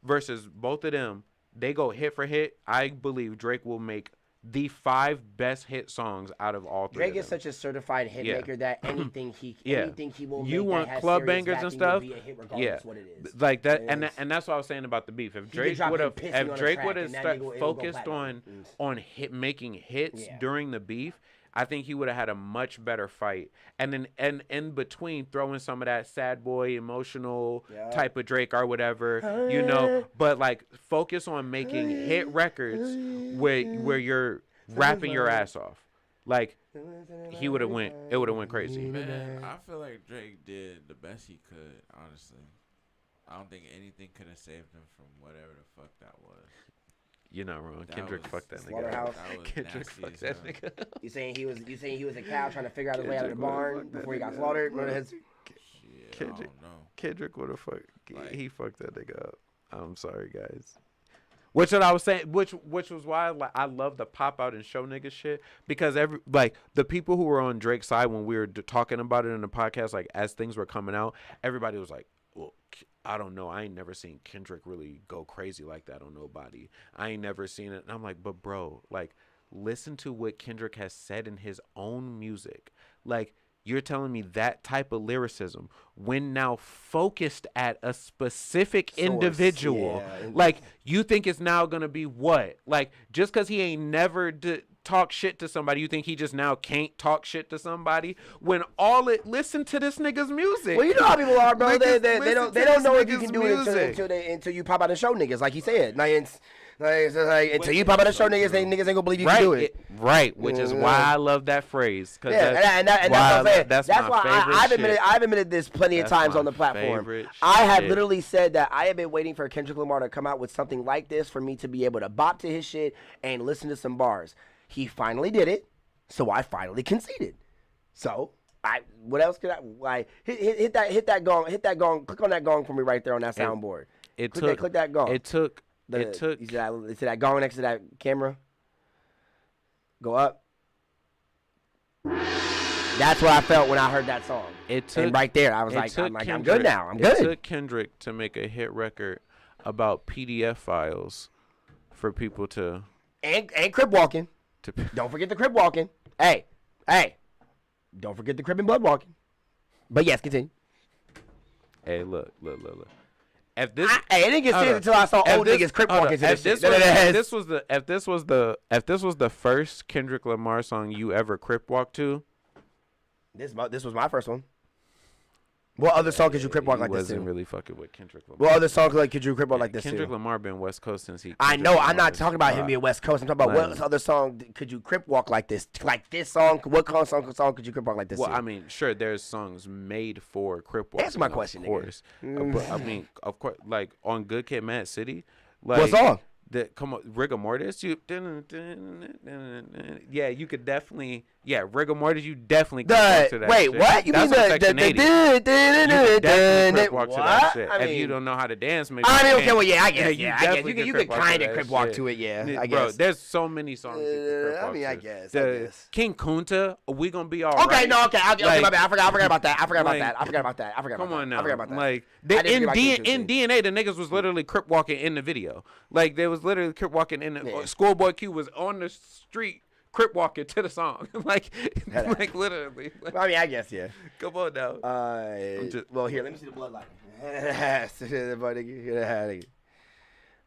versus both of them, they go hit for hit. I believe Drake will make the 5 best hit songs out of all 3. Drake is such a certified hit maker that anything he will you make want that has club bangers and stuff, will be a hit regardless what it is. Like that, and that's what I was saying about the beef. If Drake would have focused on making hits during the beef, I think he would have had a much better fight. And then in between, throwing some of that sad boy, emotional type of Drake or whatever, you know. But like, focus on making hit records where you're rapping your ass off. Like, he would have went. It would have went crazy. Man, I feel like Drake did the best he could. Honestly, I don't think anything could have saved him from whatever the fuck that was. You're not wrong. That Kendrick was- fucked that nigga. Slaughterhouse. That was Kendrick nasty fucked as that hell. nigga. You saying he was a cow trying to figure out his way out of the Kendrick would've barn fucked that before he got nigga slaughtered? up. Remember his? Shit, I Kendrick. don't know. Kendrick would have fucked. Like- He fucked that nigga up. I'm sorry, guys. Which what I was saying, which was why I love the pop out and show nigga shit, because the people who were on Drake's side when we were talking about it in the podcast, like as things were coming out, everybody was like, well, I don't know, I ain't never seen Kendrick really go crazy like that on nobody. I ain't never seen it. And I'm like, but bro, like listen to what Kendrick has said in his own music. Like, you're telling me that type of lyricism, when now focused at a specific individual, yeah. like, you think it's now going to be what? Like, just because he ain't never talk shit to somebody, you think he just now can't talk shit to somebody? When listen to this nigga's music. Well, you know how people are, bro. Niggas They listen don't to this know if you nigga's can do it music. until you pop out and show niggas, like he said. Until you pop out and show niggas, niggas ain't gonna believe you can do it. Right, which is why I love that phrase. Yeah, and that's what I'm saying. That's my why favorite I've admitted this plenty of That's times my on the platform. favorite I have shit. literally said that I have been waiting for Kendrick Lamar to come out with something like this for me to be able to bop to his shit and listen to some bars. He finally did it, so I finally conceded. So what else could I hit that gong, click on that gong for me right there on that soundboard. Click that gong. It took. You see that gong next to that camera? Go up. That's what I felt when I heard that song. And right there, I was like, I'm good now. I'm good. It took Kendrick to make a hit record about PDF files for people to And crib walking. Don't forget the crib walking. Hey. Don't forget the crib and blood walking. But yes, continue. Hey, look. If this, I didn't get serious until I saw old niggas crib walking to this shit. If this was the first Kendrick Lamar song you ever crip walked to, This was my first one. What other song could you crip walk like this wasn't to? really fucking with Kendrick Lamar. What other song could you crip walk like this Kendrick to? Lamar been West Coast since he. I Kendrick know. I'm Lamar not is talking about him rock. being West Coast. I'm talking about Like- what other song could you crip walk like this? Like this song? What song could you crip walk like this Well, to? I mean, sure, there's songs made for crip walking. Answer my question, of nigga. course. But, I mean, of course, like on Good Kid, Mad City. Like, What song? Come on, Rigor Mortis. Yeah, you could definitely. Yeah, Rigor Mortis. You definitely. Crip walk to that Wait, shit. what? You That's mean on the Section 80. You could definitely crip walk to that What? shit. I If you mean- don't know how to dance, maybe. I mean, you okay, can't. well, yeah, I guess, I guess. definitely You crip could walk to kind of that crip walk shit. to it, yeah, I Bro, guess. there's so many songs you can crip I walk mean, to. I guess. The King Kunta, we gonna be all right. Okay, no, okay, okay, Like- my bad. I forgot about that. I forgot like, about that. Come on now. I forgot about that. Like I didn't in forget about King Kunta. DNA, the niggas was literally crip walking in the video. Like they was literally crip walking in the Schoolboy Q was on the street crip walking to the song. like literally. Like, I mean, I guess, yeah. come on now. Well, here, let me see the bloodline.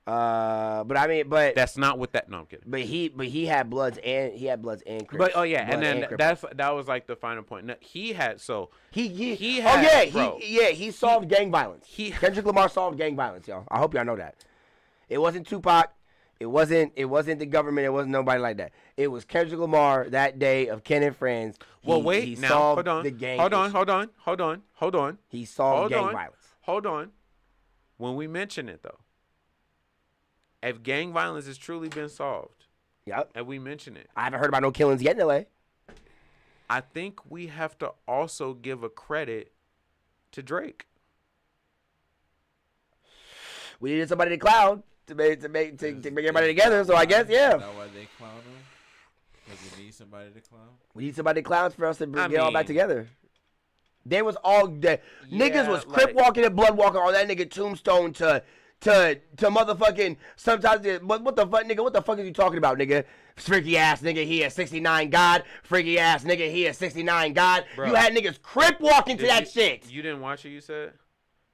But That's not what that. No, I'm kidding. But he had Bloods and Crips. But oh yeah, and Blood then Crip. that was like the final point. No, he had he had, oh yeah, bro. he solved gang violence. he- Kendrick Lamar solved gang violence, y'all. I hope y'all know that. It wasn't Tupac. It wasn't the government. It wasn't nobody like that. It was Kendrick Lamar that day of Ken and Friends. Well, wait he now. solved Hold on. the gang Hold on. issue. Hold on. He solved Hold gang on. violence. Hold on. When we mention it though, if gang violence has truly been solved, Yep. and we mention it, I haven't heard about no killings yet in L.A. I think we have to also give a credit to Drake. We needed somebody to clown to bring everybody together. So I guess, Is yeah, that why they clown him? Because you need somebody to clown? we need somebody to clown for us to I get all back mean- together. They was all dead. Yeah, Niggas was like- crip walking and blood walking on that nigga tombstone to motherfucking sometimes. What the fuck, nigga? What the fuck are you talking about, nigga? Freaky ass nigga, he a 69 God. Freaky ass nigga, he a 69 God. Bro. You had niggas crip walking to Did that you, shit. You didn't watch it, you said?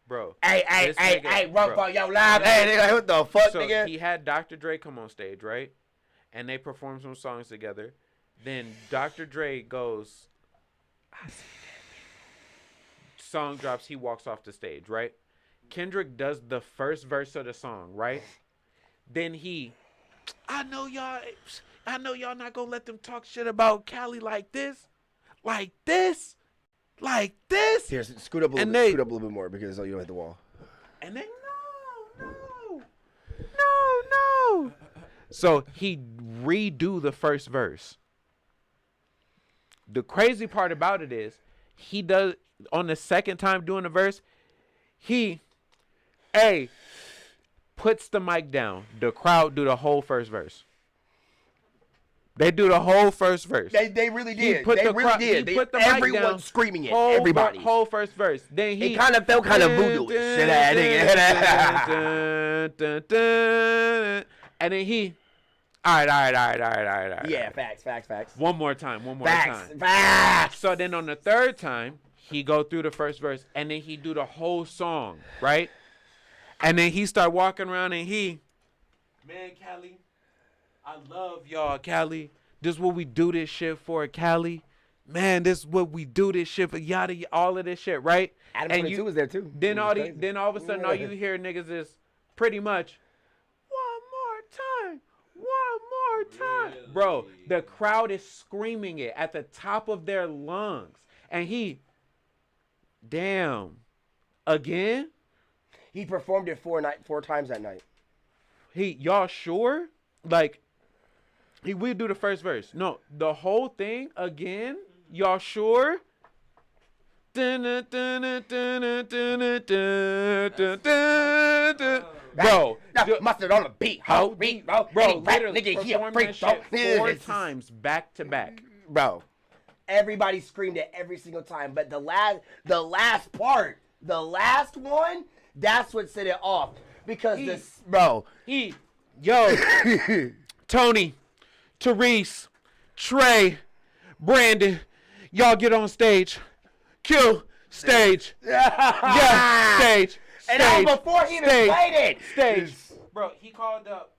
Bro. Hey, this nigga- run bro. for your life. Hey, nigga, what the fuck, So nigga? he had Dr. Dre come on stage, right? And they performed some songs together. Then Dr. Dre goes, I see that. Song drops, he walks off the stage, right? Kendrick does the first verse of the song, right? Then I know y'all not gonna let them talk shit about Cali like this. Here, scoot up a And little bit more because you don't hit the wall. And then So he redo the first verse. The crazy part about it is he does on the second time doing the verse, he puts the mic down. The crowd do the whole first verse. They do the whole first verse. They really did. They really did. He put the mic down. Everyone screaming it. Everybody. Whole first verse. Then he. It kind of felt kind of voodoo-ish. Shit, that nigga. And then he. All right. Yeah, facts. One more time. Facts. So then on the third time, he go through the first verse, and then he do the whole song, right? And then he start walking around, and man, Cali, I love y'all, Cali. This is what we do this shit for, Cali. Man, this is what we do this shit for, yada, all of this shit, right? Adam and 22 was there too. Then all of a sudden, all you hear niggas is pretty much, one more time. Really? Bro, the crowd is screaming it at the top of their lungs. And again? He performed it 4 times that night. Y'all sure? Like, he will do the first verse. No, the whole thing again? Y'all sure? Bro, mustard on the beat, ho, beat, bro. Literally nigga, he a perform freak, that shit bro. 4 times back to back. Bro, everybody screamed it every single time, but the last part, the last one, that's what set it off. Because Tony, Therese, Trey, Brandon, y'all get on stage. Q, stage. Yeah, stage. And that was before he even played it. Stage. Bro, he called up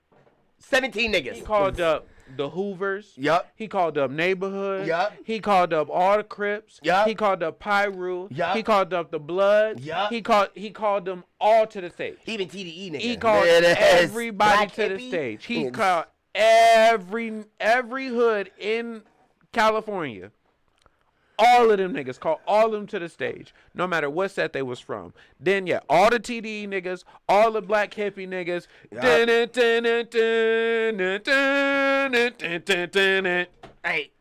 17 niggas. He called up the Hoovers. Yup. He called up Neighborhood. Yup. He called up all the Crips. Yup. He called up Pyru. Yup. He called up the Bloods. Yup. He called them all to the stage. Even TDE niggas. He called everybody to the stage. He called every hood in California. All of them niggas, called all of them to the stage, no matter what set they was from. Then, all the TDE niggas, all the black hippie niggas. Hey,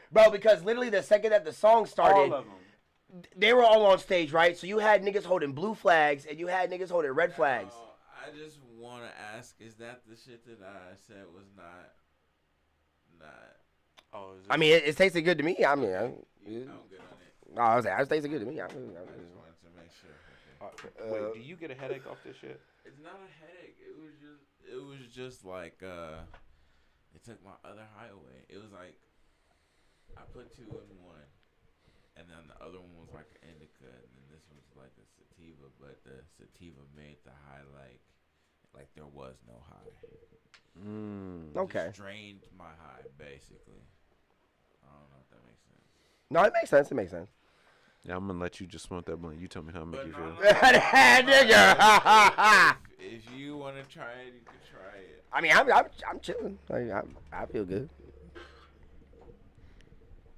bro, because literally the second that the song started, All of them. They were all on stage, right? So you had niggas holding blue flags and you had niggas holding red flags. I just want to ask, is that the shit that I said was not? Oh, I mean, it tasted good to me. I mean, I'm good on it. I was saying, it tasted good to me. I just wanted to make sure. Wait, do you get a headache off this shit? It's not a headache. It was just like it took my other high away. It was like I put 2 in one, and then the other one was like an indica, and then this was like a sativa. But the sativa made the high like there was no high. Okay. Just drained my high basically. I don't know if that makes sense. No, it makes sense. It makes sense. Yeah, I'm gonna let you just smoke that blunt. You tell me how it make you feel. Nigga. If you want to try it, you can try it. I mean, I'm chilling. I feel good.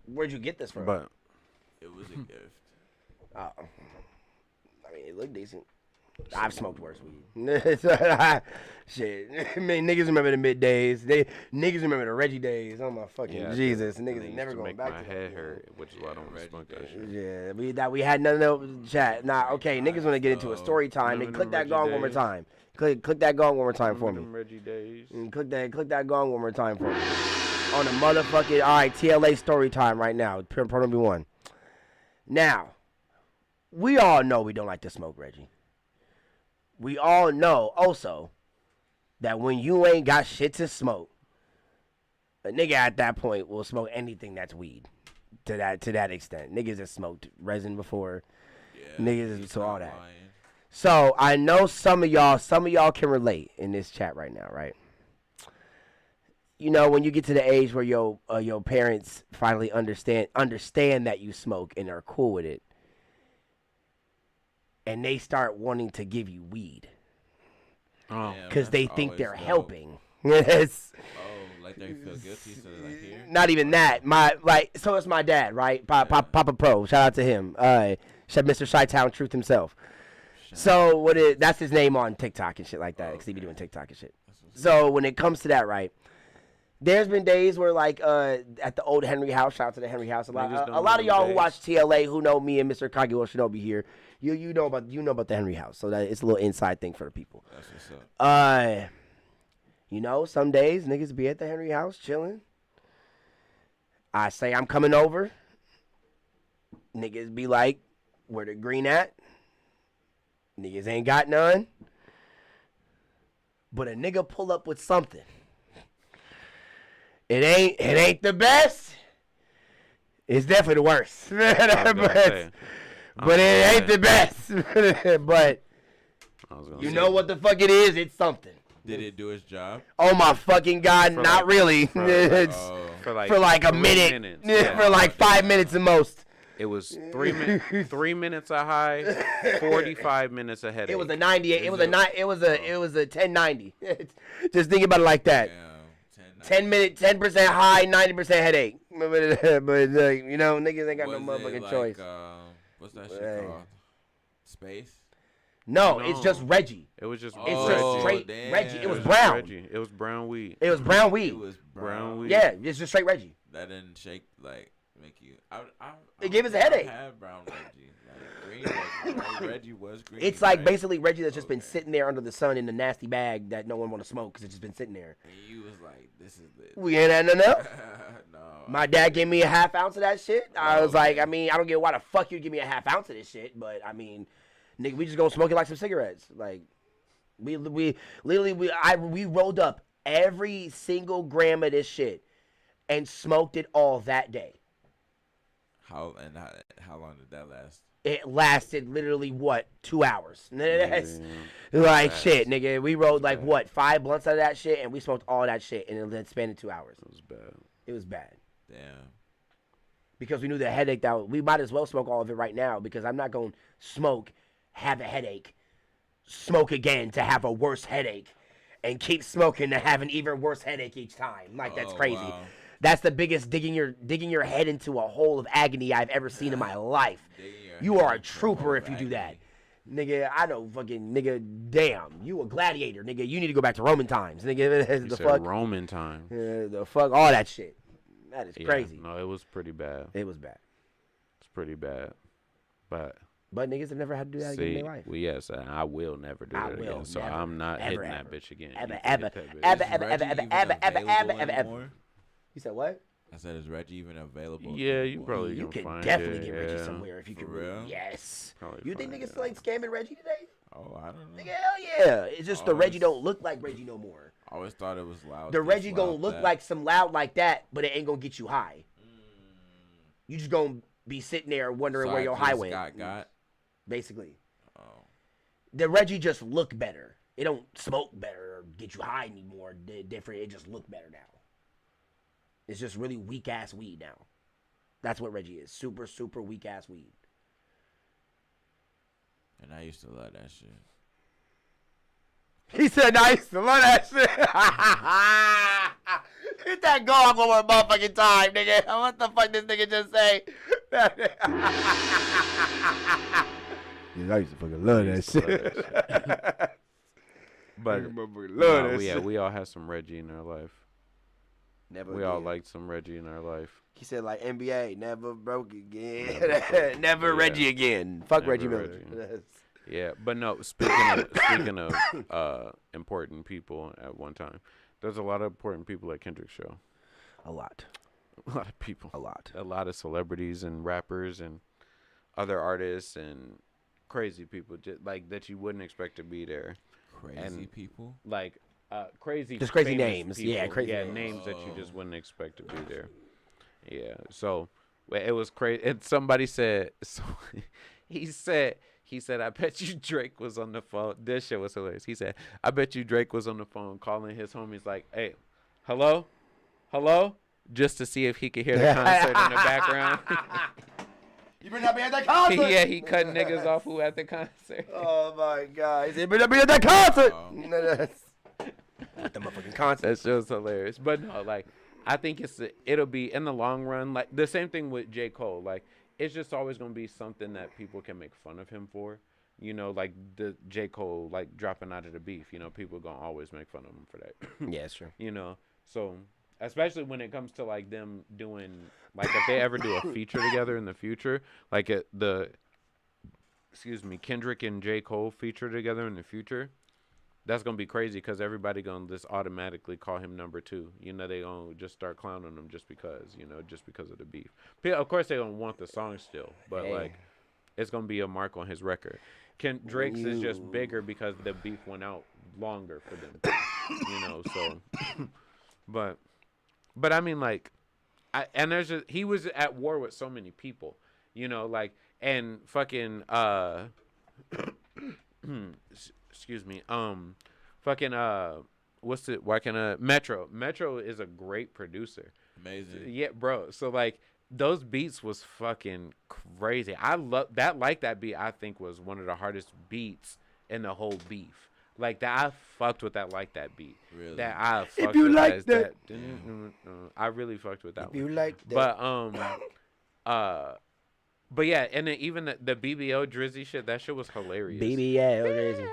Where'd you get this from? But It was a gift. I mean, it looked decent. I've smoked worse weed. Shit. Man, niggas remember the mid days. Niggas remember the Reggie days. Oh my fucking Jesus. Niggas ain't never going back my to head that. hurt, which is why I don't smoke that shit. Yeah, we had none of that chat. Nah, okay, niggas want to get into a story time. Then click that gong one more time. Click that gong one more time for me. Reggie days. Click that gong one more time for me. On the motherfucking, all right, T.L.A story time right now. Pro number 1. Now, we all know we don't like to smoke, Reggie. We all know also that when you ain't got shit to smoke, a nigga at that point will smoke anything that's weed. To that extent. Niggas have smoked resin before. Yeah, Niggas so all that. lying. So I know some of y'all can relate in this chat right now, right? You know, when you get to the age where your parents finally understand that you smoke and are cool with it, and they start wanting to give you weed because they think they're helping. Yes. Oh, like they feel guilty, so they're like, here. Not even that. So it's my dad, right? Papa Pro. Shout out to him. Mr. Chi-Town Truth himself. So that's his name on TikTok and shit like that. Because he be doing TikTok and shit. So when it comes to that, right? There's been days where, like, at the old Henry House, shout out to the Henry House. A lot of y'all who watch T.L.A. who know me and Mr. KageWolfShinobi here, you know about the Henry House. So that it's a little inside thing for the people. That's what's up. You know, some days niggas be at the Henry House chilling. I say I'm coming over. Niggas be like, where the green at? Niggas ain't got none. But a nigga pull up with something. It ain't the best. It's definitely the worst. but it ain't the best. But you know what the fuck it is? It's something. Did it do its job? Oh my fucking God, not really. For like a minute. For like 5 minutes at most. It was 3 minutes a high, 45 minutes a headache. It was a 98. It was a 1090. Just think about it like that. Yeah, 10% high, 90% headache. But you know, niggas ain't got no motherfucking choice. What's that shit called? Space? No, it's just Reggie. It was just It's just straight damn. Reggie. It was brown. Reggie. It was brown weed. It was brown weed. It was Brown weed. Yeah, it's just straight Reggie. That didn't shake, like, make you... It gave us a headache. I had brown Reggie. Like, green Reggie. Like, Reggie was green. It's like right? basically Reggie that's just been sitting there under the sun in a nasty bag that no one want to smoke because it's just been sitting there. And you was like, this is lit. We ain't had nothing else. No. My dad gave me a half ounce of that shit. I was like, I mean, I don't get why the fuck you give me a half ounce of this shit, but I mean, nigga, we just gonna smoke it like some cigarettes. Like, we rolled up every single gram of this shit and smoked it all that day. How long did that last? It lasted literally, 2 hours? That's like shit, nigga. We rolled like 5 blunts out of that shit, and we smoked all that shit, and it spanned 2 hours. It was bad. It was bad. Damn. Because we knew the headache that we might as well smoke all of it right now, because I'm not going to smoke, have a headache, smoke again to have a worse headache, and keep smoking to have an even worse headache each time. Like, that's crazy. Wow. That's the biggest digging your head into a hole of agony I've ever seen in my life. You are a trooper if you do that. Nigga, I know fucking, nigga, damn. You a gladiator, nigga. You need to go back to Roman times. Nigga, You said Roman time. the fuck, all that shit. That is crazy. No, it was pretty bad. It was bad. It's pretty bad. But niggas have never had to do that again in their life. yes, and I will never do that again. So never, I'm not ever, hitting ever. that bitch again. Ever, You ever, can hit that bitch. ever, Is ever, Reggie ever, even ever, available ever. anymore? You said what? I said, is Reggie even available? Yeah, you anymore? probably You can can find definitely it, get Reggie yeah. somewhere if you For can. real? Yes. Probably You think find niggas it. still ain't scamming Reggie today? Oh, I don't know. Nigga, hell yeah. It's just the Reggie don't look like Reggie no more. I always thought it was loud. The this, Reggie gonna loud look that. like some loud like that, but it ain't gonna get you high. You just gonna be sitting there wondering So where I your just high went. got. Basically. Oh. The Reggie just look better. It don't smoke better or get you high anymore. Different. It just look better now. It's just really weak ass weed now. That's what Reggie is. Super, super weak ass weed. And I used to love that shit. He said, I used to love that shit. Hit that gong one more motherfucking time, nigga. What the fuck this nigga just say? Yeah, I used to fucking love that shit. But love that shit. we all had some Reggie in our life. Never We all again. liked some Reggie in our life. He said, like, NBA, never broke again. Never Reggie again. Fuck Never Reggie Miller. Reggie. Yeah, but no. Speaking of important people at one time, there's a lot of important people at Kendrick's show. A lot. A lot of people. A lot. A lot of celebrities and rappers and other artists and crazy people just like that you wouldn't expect to be there. Crazy people? Like crazy. Just crazy famous names. people. Yeah, crazy names. names. that you just wouldn't expect to be there. Yeah. So it was crazy. And somebody said. So he said, I bet you Drake was on the phone. This shit was hilarious. He said, I bet you Drake was on the phone calling his homies like, hey, hello? Just to see if he could hear the concert in the background. You better not be at that concert. Yeah, he cut niggas off who at the concert. Oh, my God. He said, you better not be at that concert. At the motherfucking concert. That show's hilarious. But no, like, I think it'll be, in the long run, like, the same thing with J. Cole. Like, it's just always going to be something that people can make fun of him for. You know, like the J. Cole, like dropping out of the beef. You know, people gonna always make fun of him for that. Yeah, it's true. You know, so especially when it comes to like them doing, like if they ever do a feature together in the future, like Kendrick and J. Cole feature together in the future, that's gonna be crazy because everybody gonna just automatically call him number 2. You know, they gonna just start clowning him just because of the beef. Of course, they don't want the song still, but like it's gonna be a mark on his record. Drake's is just bigger because the beef went out longer for them. You know, so but I mean, like, he was at war with so many people. You know, like, and fucking excuse me, Metro is a great producer. Amazing. Yeah, bro. So like those beats was fucking crazy. I love that. Like that beat, I think was one of the hardest beats in the whole beef. Like that, I fucked with that. Like that beat. Really? That I fucked if you with like that. I really fucked with that. If one. you like that. But yeah, and then even the BBO Drizzy shit, that shit was hilarious. BBL Drizzy.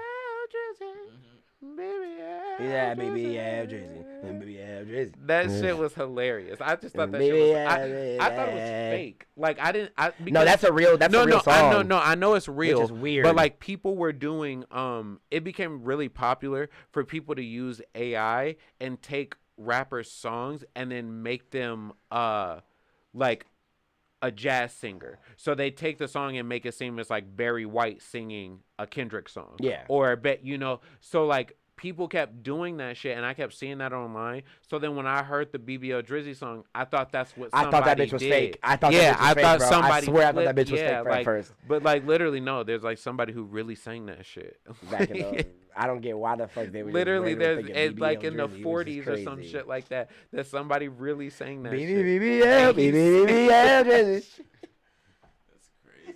Yeah, BBL Drizzy. BBL Drizzy. That shit was hilarious. I just thought that shit was. I thought it was fake. Like I didn't. No, that's a real. That's a real song. I know it's real. Which is weird. But like people were doing. It became really popular for people to use AI and take rappers' songs and then make them like a jazz singer. So they take the song and make it seem as like Barry White singing a Kendrick song. Yeah. Or a bit, so like people kept doing that shit and I kept seeing that online. So then when I heard the BBO Drizzy song, I thought that's what somebody I thought that bitch was did. fake. I thought Somebody I swear I thought that bitch was fake like, at first. But like literally no, there's like somebody who really sang that shit. Back in the, I don't get why the fuck they were literally there's it's like in the 40s or some shit like that somebody really sang that shit. BBL Drizzy. That's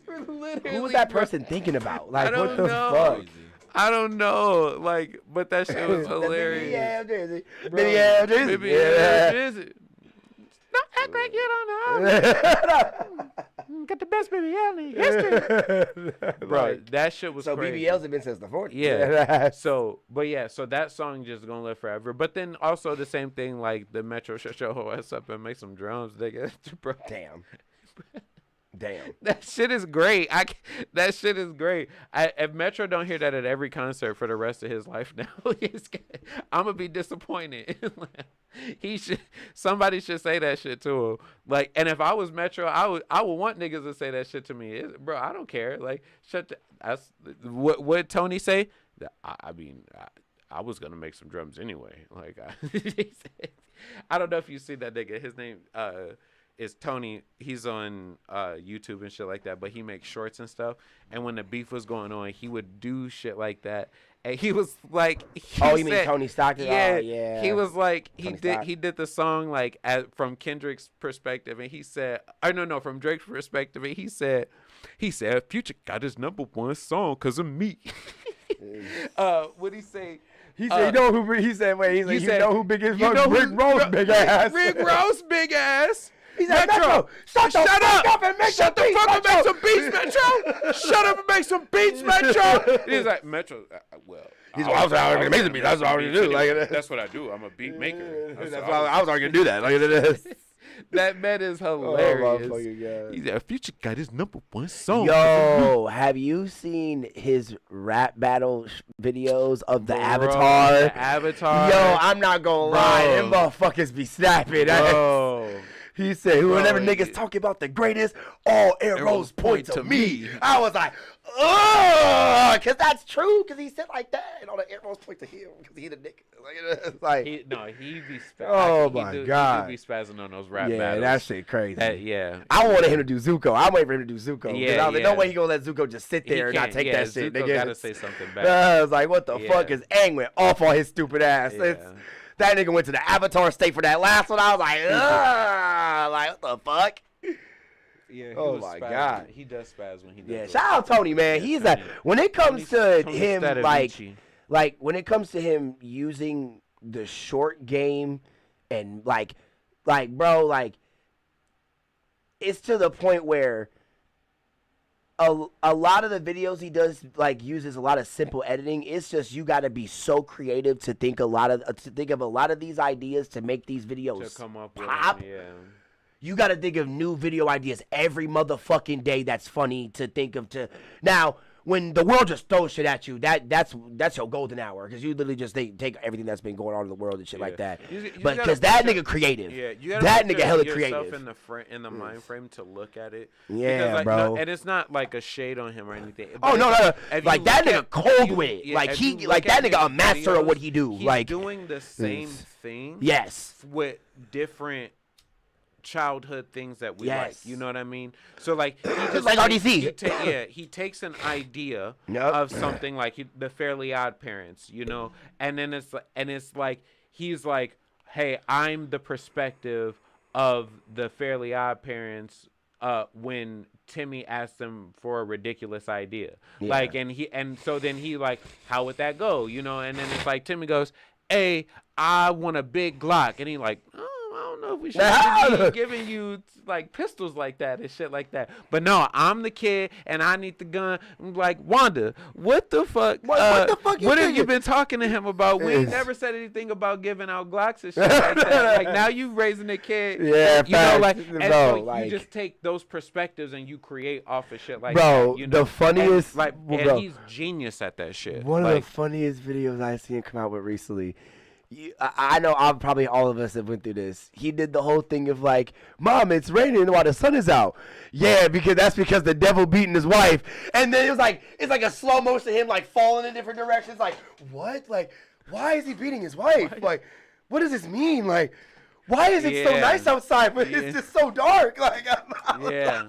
crazy. Literally, Who was that person thinking about? Like, I don't what the know. fuck? I don't know, like, but that shit was hilarious. BBL Drizzy. Baby, Drizzy. Don't act like you don't know. Got the best BBL in history. Bro, that shit was crazy. BBLs have been since the 40s. Yeah. So that song just gonna live forever. But then also the same thing, like the Metro shut your whole ass up and make some drums, nigga. Bro. Damn. That shit is great. That shit is great. If Metro don't hear that at every concert for the rest of his life now, I'm gonna be disappointed. Somebody should say that shit to him. Like, and if I was Metro, I would want niggas to say that shit to me. Bro, I don't care. Like, what Tony say? I mean, I was gonna make some drums anyway. Like, I don't know if you see that nigga. His name is Tony. He's on YouTube and shit like that, but he makes shorts and stuff. And when the beef was going on, he would do shit like that. And he was like, you mean Tony Stockton? Yeah, oh, yeah. He was like, Tony he did the song like from Kendrick's perspective, and he said, no, from Drake's perspective, and he said, Future got his #1 song because of me. What'd he say? He said, you know who? He said, wait. He said, you know who big is? Rick Ross, big ass. Rick Ross, big ass. He said, Metro, shut the fuck up and make some beats, and make some beats, Metro. Shut up and make some beats, Metro. He's like, Metro, I was already gonna make some beats. That's what I was gonna do. Like, that's what I do. I'm a beat maker. I was already gonna do that. Like it is. That man is hilarious. Oh, He's a Future got his #1 song. Yo, have you seen his rap battle videos of the Avatar? The Avatar. Yo, I'm not gonna lie, them motherfuckers be snapping. Bro. He said, whenever niggas talking about the greatest, all arrows point to me. I was like, oh, because that's true, because he said like that, and all the arrows point to him, because he the nigga. Like, he be spazzing. Oh, my God. He be spazzing on those rap battles. Yeah, that shit crazy. Yeah. I wanted him to do Zuko. I'm waiting for him to do Zuko. Yeah, I was like, no way he gonna let Zuko just sit there and not take that shit. Zuko nigga. gotta say something back. I was like, what the fuck? His Aang went off on his stupid ass. Yeah. That nigga went to the Avatar state for that last one. I was like, ugh. Like, what the fuck? Yeah, oh my God. He does spaz when he does. Yeah, shout out Tony, man. He's Tony. when it comes to Tony him, Stadavici. like when it comes to him using the short game and like bro, like it's to the point where a lot of the videos he does like uses a lot of simple editing. It's just you got to be so creative to think of a lot of these ideas to make these videos To come up pop. with them, yeah. You got to think of new video ideas every motherfucking day that's funny to think of. Now, when the world just throws shit at you, that's your golden hour because you literally just take everything that's been going on in the world and shit like that. But because that nigga creative, that nigga hella creative. In the mind frame to look at it. Yeah, because, like, bro. No, and it's not like a shade on him or anything. Oh no! If Like you that look nigga at- cold you- with it. yeah, Like if he, you like look at that nigga a his master of videos, what he do. He's Like doing the same thing. yes, With different childhood things that we Yes. like. You know what I mean? So like he just like RDC. he takes an idea Yep. of something like the Fairly Odd Parents, you know, and then it's like he's like, hey, I'm the perspective of the Fairly Odd Parents when Timmy asked them for a ridiculous idea. Yeah. Like and so then he like, how would that go? You know, and then it's like Timmy goes, hey, I want a big Glock, and he like, I don't know if we should be giving you like pistols like that and shit like that. But no, I'm the kid and I need the gun. I'm like, Wanda, what the fuck? What the fuck What have thinking? you been talking to him about? We ain't never said anything about giving out Glocks and shit like that. Like now you raising a kid. Yeah, you know, like, facts, and bro, so like- you just take those perspectives and you create off of shit like Bro, that. You know? the funniest- and, like, well, and bro. he's genius at that shit. one like, of the funniest videos I seen come out with recently. I know probably all of us have went through this. He did the whole thing of like, Mom, it's raining while the sun is out. Yeah, because the devil beating his wife. And then it's like a slow motion of him like falling in different directions. Like, what? Like, why is he beating his wife? Like, what does this mean? Like, why is it so Yeah. nice outside, but Yeah. it's just so dark? Like, Yeah,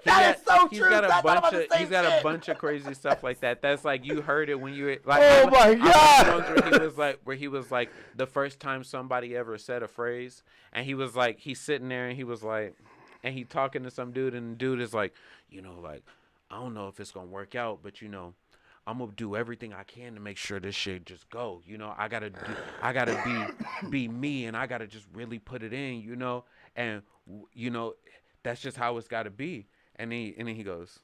that is so he's true. got I a thought about bunch the of same he's got a shit. bunch of crazy stuff like that. That's like you heard it when you were like. Oh my I God. watched ones where he was like the first time somebody ever said a phrase, and he was like he's sitting there and he was like, and he talking to some dude, and the dude is like, you know, like I don't know if it's gonna work out, but you know, I'm gonna do everything I can to make sure this shit just go. You know, I gotta be me, and I gotta just really put it in. You know, and you know, that's just how it's gotta be. And then he goes,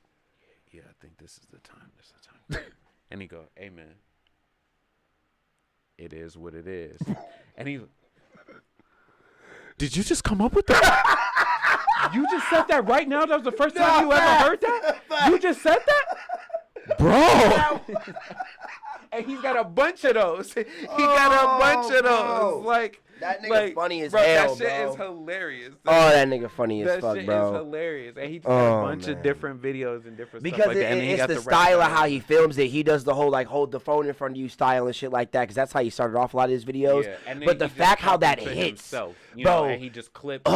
yeah, I think this is the time. This is the time. And he go, amen. It is what it is. And he, did you just come up with that? You just said that right now? That was the first time you ever heard that? You just said that? Bro. And he's got a bunch of those. He got a bunch of those. bro. Like, That nigga like, funny as bro, hell, that shit bro. is hilarious. Oh, that nigga funny as That fuck, shit bro. is hilarious. And he just got a bunch man. of different videos and different Because stuff like that. And then he it's got the rap style of down. how he films it. He does the whole like hold the phone in front of you style and shit like that. Because that's how he started off a lot of his videos. Yeah, and then But the he just fact how that talking to hits, himself, you bro. know, and he just clips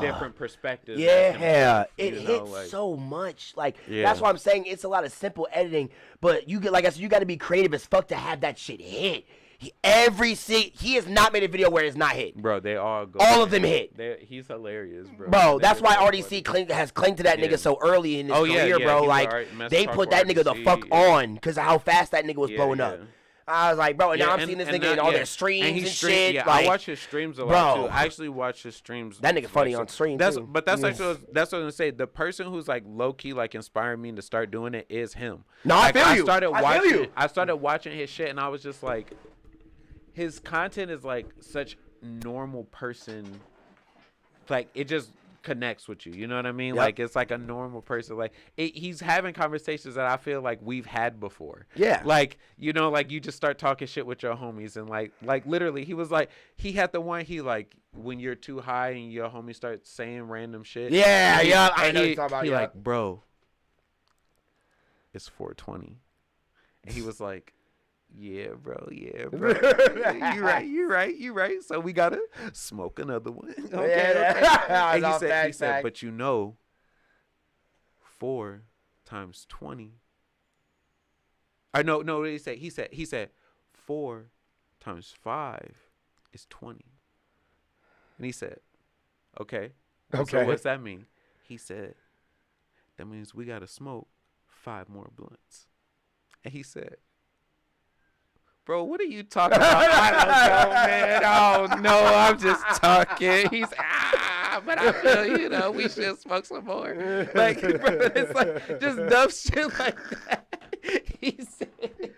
different perspectives. of Yeah, himself, it you know, hits like- so much. Like Yeah. that's why I'm saying it's a lot of simple editing. But you get, like I said, you got to be creative as fuck to have that shit hit. He has not made a video where it's not hit. Bro, they all go. All of them hit. He's hilarious, bro. Bro, that's They're why so RDC funny. has clung to that Yeah. nigga so early in his Oh, yeah, career, yeah, bro. he was Like alright. Master they Talk put that nigga the RDC, fuck yeah. on because of how fast that nigga was Yeah, blowing yeah. up. I was like, bro, and now Yeah, I'm seeing this nigga in now- all yeah. their streams and, he shit. Yeah, like, I watch his streams a lot bro. too. I actually watch his streams. That nigga funny like, on stream, That's too. but that's Yeah. actually that's what I'm gonna say. The person who's like low key like inspired me to start doing it is him. No, I like, feel you. Started I feel watching. you. I started watching his shit, and I was just like, his content is like such normal person. Like it just connects with you. You know what I mean? Yep. Like it's like a normal person. Like he's having conversations that I feel like we've had before. Yeah. Like, you know, like you just start talking shit with your homies and like literally he was like, he had the one he like when you're too high and your homie starts saying random shit. Yeah, And he- yeah, I and know he, what you're talking about, he yeah. like, bro, it's 420. And he was like, yeah, bro. You right. So we gotta smoke another one. Okay. And No, he fact. said, but you know, 4 times 20. I no. What did he say? He said 4 times 5 is 20. And he said, okay. So Okay. what's that mean? He said, that means we gotta smoke 5 more blunts. And he said, bro, what are you talking about? I don't know, man. Oh, no, I'm just talking. He's, but I feel, we should smoke some more. Like, bro, it's like just dumb shit like that. He said,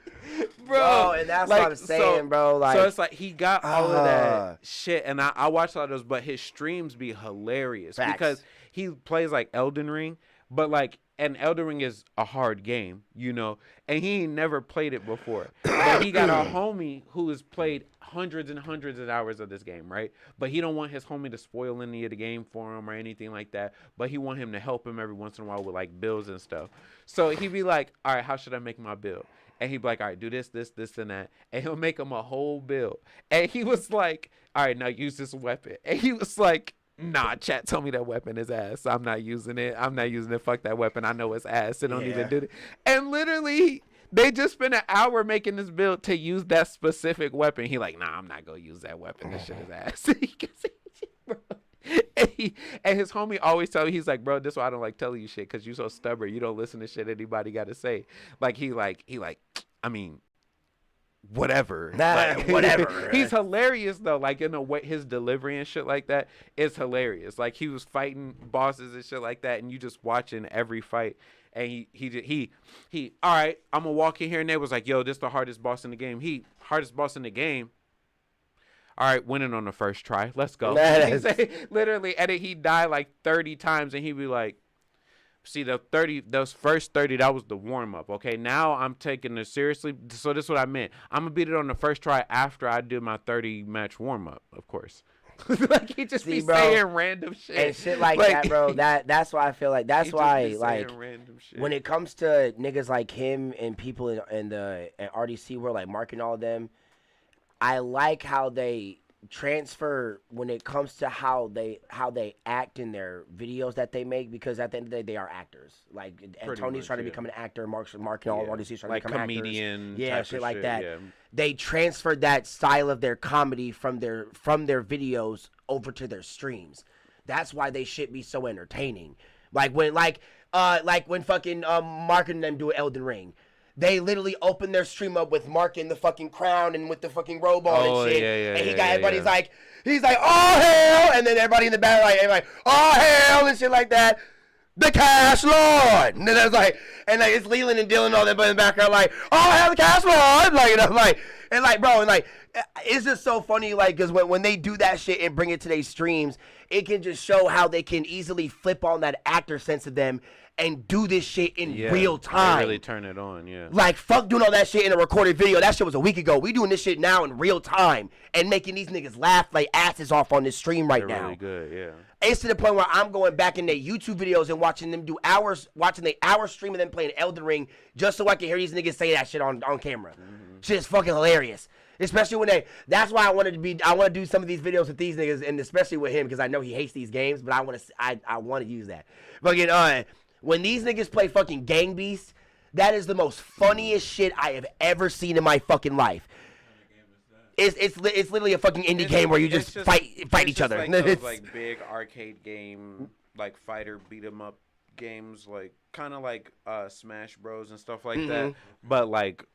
bro, and that's like, what I'm saying, bro. Like, so it's like he got all of that shit, and I watched all those, but his streams be hilarious because he plays like Elden Ring, but like, and Elden Ring is a hard game, and he ain't never played it before. But he got a homie who has played hundreds and hundreds of hours of this game, right? But he don't want his homie to spoil any of the game for him or anything like that. But he want him to help him every once in a while with like builds and stuff. So he'd be like, all right, how should I make my build? And he'd be like, all right, do this, this, this, and that. And he'll make him a whole build. And he was like, all right, now use this weapon. And he was like, nah, chat told me that weapon is ass. I'm not using it. Fuck that weapon. I know it's ass. It don't even do it. And literally, they just spent an hour making this build to use that specific weapon. He like, nah, I'm not going to use that weapon. This shit is ass. Bro. And his homie always tell me, he's like, bro, this is why I don't like telling you shit, because you so stubborn. You don't listen to shit anybody got to say. Like, he I mean, whatever. Like, whatever. He's hilarious though. Like, in a way, his delivery and shit like that is hilarious. Like, he was fighting bosses and shit like that, and you just watching every fight. And he all right, I'm gonna walk in here, and they was like, yo, this the hardest boss in the game. Hardest boss in the game. All right, winning on the first try. Let's go. Literally, and he died like 30 times, and he'd be like, see, those first 30, that was the warm-up, okay? Now I'm taking it seriously. So this is what I meant. I'm going to beat it on the first try after I do my 30-match warm-up, of course. Like, he just saying random shit. And shit like that, bro. That's why I feel like, that's why, like, when it comes to niggas like him and people in the RDC world, like Mark and all of them, I like how they transfer when it comes to how they act in their videos that they make, because at the end of the day they are actors. Like, and Tony's trying to become an actor, Mark and all RDC's trying to become comedian actors. type shit of like shit, that. yeah. They transferred that style of their comedy from their videos over to their streams. That's why they should be so entertaining. Like when fucking Mark and them do Elden Ring. They literally open their stream up with Mark in the fucking crown and with the fucking robe on and shit. And he got everybody's like, he's like, oh hell, and then everybody in the back like, oh hell, and shit like that. The Cash Lord, and then I was like, and like it's Leland and Dylan, all that, but in the background like, oh hell, the Cash Lord, like, bro, and like, it's just so funny, like, because when they do that shit and bring it to their streams, it can just show how they can easily flip on that actor sense of them and do this shit in real time. Really turn it on, yeah. Like, fuck doing all that shit in a recorded video. That shit was a week ago. We doing this shit now in real time and making these niggas laugh like asses off on this stream right now. Really good, yeah. It's to the point where I'm going back in their YouTube videos and watching them do hours, watching the hour stream of them playing Elden Ring just so I can hear these niggas say that shit on camera. Mm-hmm. Shit is fucking hilarious. Especially when that's why I want to do some of these videos with these niggas, and especially with him, because I know he hates these games, but I want to use that. But when these niggas play fucking Gang Beasts, that is the most funniest shit I have ever seen in my fucking life. It's literally a fucking indie game where you just fight each other. Like those, like, big arcade game, like fighter beat 'em up games, like kind of like Smash Bros and stuff like that, but like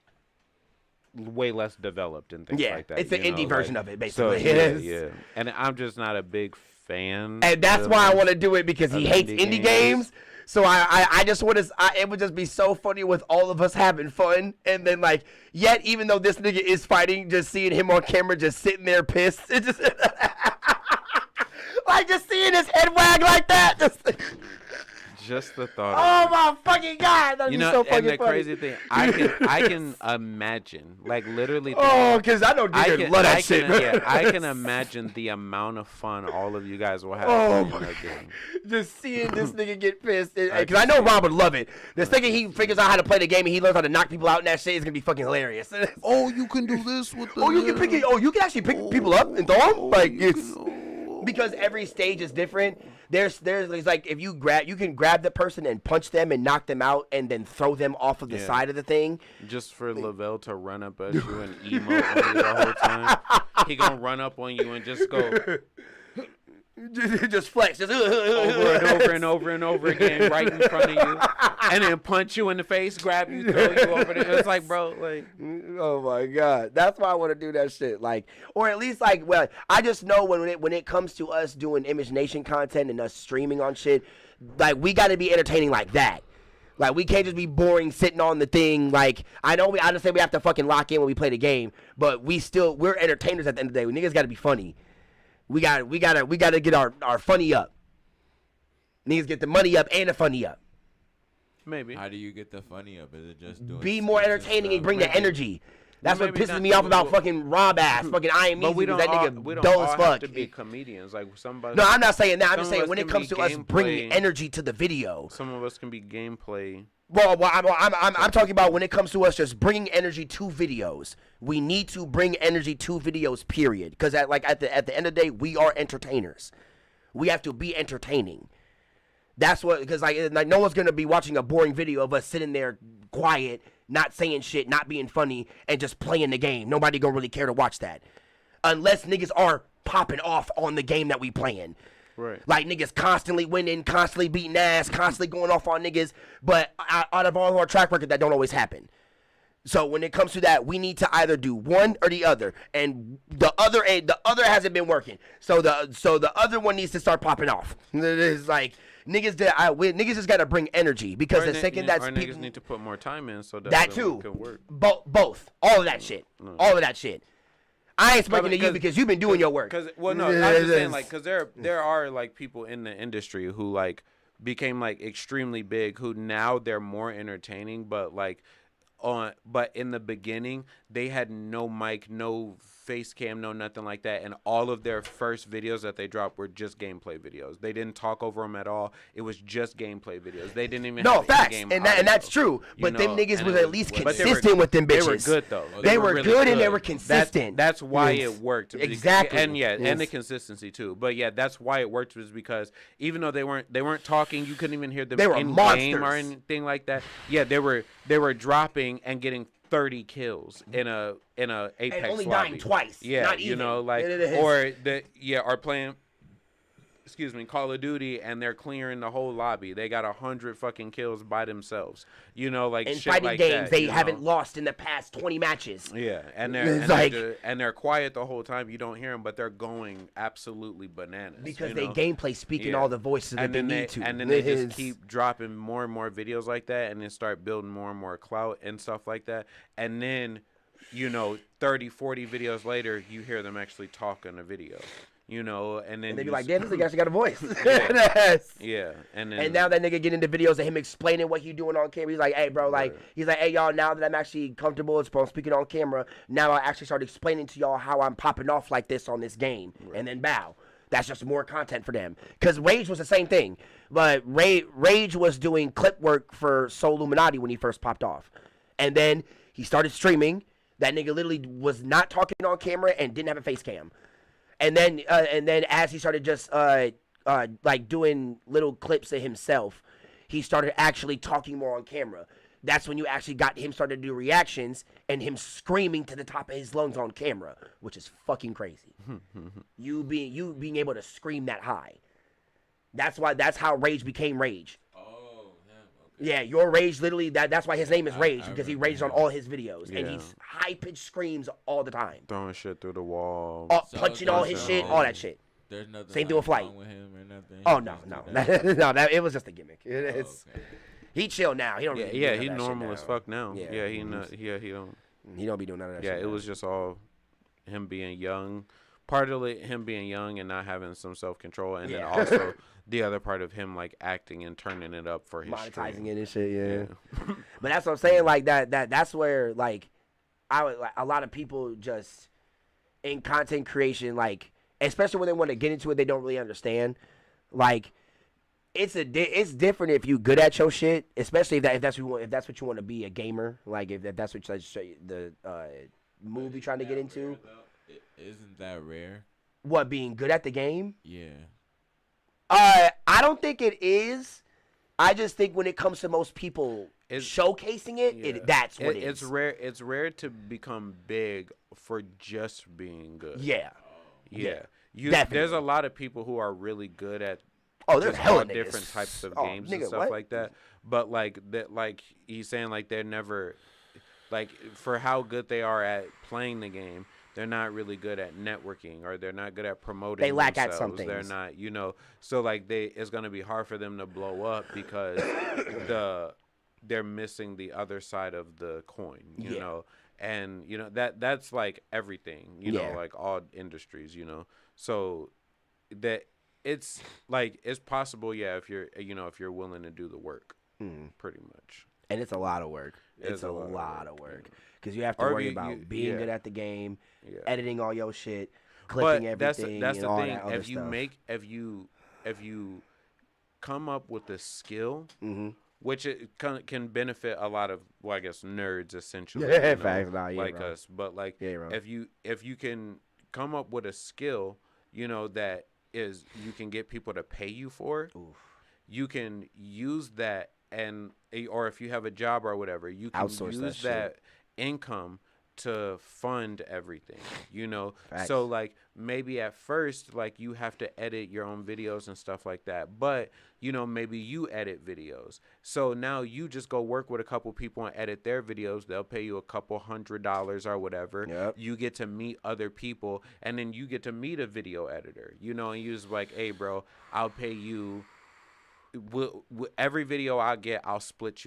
way less developed and things like that. It's an indie version of it, basically. So, yeah. And I'm just not a big fan. And that's why I want to do it, because he hates indie games. So I just want to, it would just be so funny with all of us having fun. And then, like, yet even though this nigga is fighting, just seeing him on camera just sitting there pissed. It just, like, just seeing his head wag like that. Just the thought. Oh my fucking God! That'd be so fucking funny. And the crazy thing, I can imagine, like, literally. Because I don't love that shit. Yeah, I can imagine the amount of fun all of you guys will have in that game. Just seeing this nigga get pissed, because I know Rob would love it. The second he figures out how to play the game and he learns how to knock people out and that shit is gonna be fucking hilarious. Oh, you can do this with the. Oh, you can pick it. Oh, you can actually pick people up and throw them. Like, it's because every stage is different. There's like, if you can grab the person and punch them and knock them out and then throw them off of the side of the thing. Just for Lavelle to run up at you and emote on you the whole time. He gonna run up on you and just go. just flex, just over and over and over and over again, right in front of you, and then punch you in the face, grab you, throw you over there. It's like, bro, like, oh my god, that's why I want to do that shit. Like, or at least like, well, I just know when it comes to us doing Image Nation content and us streaming on shit, like we got to be entertaining like that. Like, we can't just be boring sitting on the thing. Like, I understand we have to fucking lock in when we play the game, but we're entertainers at the end of the day. Niggas got to be funny. We gotta get our funny up. Niggas get the money up and the funny up. maybe. How do you get the funny up? Is it just doing Be more entertaining and bring the energy. That's what pisses me off about fucking Rob ass, fucking I Am Easy, because that nigga dull as fuck. Have to be comedians, like somebody. No, I'm not saying that. I'm just saying when it comes to us bringing energy to the video. Some of us can be gameplay. Well, I'm talking about when it comes to us just bringing energy to videos. We need to bring energy to videos, period. Because at the end of the day, we are entertainers. We have to be entertaining. That's what, because like no one's gonna be watching a boring video of us sitting there quiet, not saying shit, not being funny, and just playing the game. Nobody gonna really care to watch that, unless niggas are popping off on the game that we playing. Right. Like niggas constantly winning, constantly beating ass, constantly going off on niggas. But out of all of our track record, that don't always happen. So when it comes to that, we need to either do one or the other, and the other hasn't been working. So the other one needs to start popping off. It's like niggas just gotta bring energy, because the second that's our people niggas need to put more time in so that too can work. Both all of that shit, all of that shit. I ain't speaking to you because you've been doing your work. Well, no, I'm just saying, like, because there are like people in the industry who like became like extremely big, who now they're more entertaining, but like but in the beginning they had no mic, no face cam, no nothing like that, and all of their first videos that they dropped were just gameplay videos. They didn't talk over them at all. It was just gameplay videos. They didn't even have facts, in-game and audio, that's true. But them niggas was at least consistent with them bitches. They were good though. They were really good and they were consistent. That's why it worked. Exactly. And and the consistency too. But yeah, that's why it worked, was because even though they weren't talking, you couldn't even hear them in game or anything like that. Yeah, they were dropping and getting 30 kills in a Apex and only lobby. dying twice. Yeah, not you even. know, like are playing Call of Duty, and they're clearing the whole lobby. They got 100 fucking kills by themselves. You know, like in shit fighting like games, that, they haven't lost in the past 20 matches. Yeah, and they're quiet the whole time. You don't hear them, but they're going absolutely bananas because they gameplay speaking all the voices that they need to. And then they just keep dropping more and more videos like that, and then start building more and more clout and stuff like that. And then, 30, 40 videos later, you hear them actually talk on a video. And then they be like, damn, this nigga actually got a voice. Yeah. And now that nigga get into videos of him explaining what he doing on camera. He's like, hey, bro, he's like, hey, y'all, now that I'm actually comfortable as speaking on camera, now I actually start explaining to y'all how I'm popping off like this on this game. Right. And then bow. That's just more content for them. Because Rage was the same thing. But Rage was doing clip work for Soul Illuminati when he first popped off. And then he started streaming. That nigga literally was not talking on camera and didn't have a face cam. And then as he started just doing little clips of himself, he started actually talking more on camera. That's when you actually got him started to do reactions and him screaming to the top of his lungs on camera, which is fucking crazy. you being able to scream that high. That's how Rage became Rage. Yeah, your Rage literally that's why his name is Rage, because he rages on all his videos, and he's high pitched screams all the time, throwing shit through the wall, punching all his shit, all that shit. There's nothing same thing with Flight. with him or nothing. Oh no, it was just a gimmick. He chill now. He don't. He normal as fuck now. Yeah, he don't. He don't be doing none of that. Yeah, shit it was just all him being young. Part of it, him being young and not having some self control, and then also the other part of him like acting and turning it up for his monetizing stream. it and shit. Yeah. But that's what I'm saying. Like that's where like a lot of people just in content creation, like especially when they want to get into it, they don't really understand. Like it's different if you good at your shit, especially if that's what you want to be, a gamer. Like if that's what the move you're trying to get into. Isn't that rare? What, being good at the game? Yeah. I don't think it is. I just think when it comes to most people showcasing it, that's what it is. It's rare. It's rare to become big for just being good. Yeah. Yeah. there's a lot of people who are really good at there's just hella all niggas. different types of Oh, games nigga, and stuff what? like that. But like that, like he's saying, like they're never, like for how good they are at playing the game, they're not really good at networking, or they're not good at promoting. They lack at themselves. some things. They're not, so like it's gonna be hard for them to blow up because they're missing the other side of the coin, you know. And that's like everything, know, like all industries, so that it's like it's possible, if you're willing to do the work, pretty much. And it's a lot of work. It's a lot of work because you have to worry about being good at the game, editing all your shit, clipping everything. That's and the all thing. that other If you come up with a skill. Which it can benefit a lot of, I guess, nerds essentially, facts, like us. But like, if you can come up with a skill, that is you can get people to pay you for, you can use that, or if you have a job or whatever, you can use that income to fund everything, Facts. So like maybe at first like you have to edit your own videos and stuff like that, but maybe you edit videos, so now you just go work with a couple people and edit their videos. They'll pay you a couple $100 or whatever. You get to meet other people, and then you get to meet a video editor, and you just like, hey bro, I'll pay you every video I get, I'll split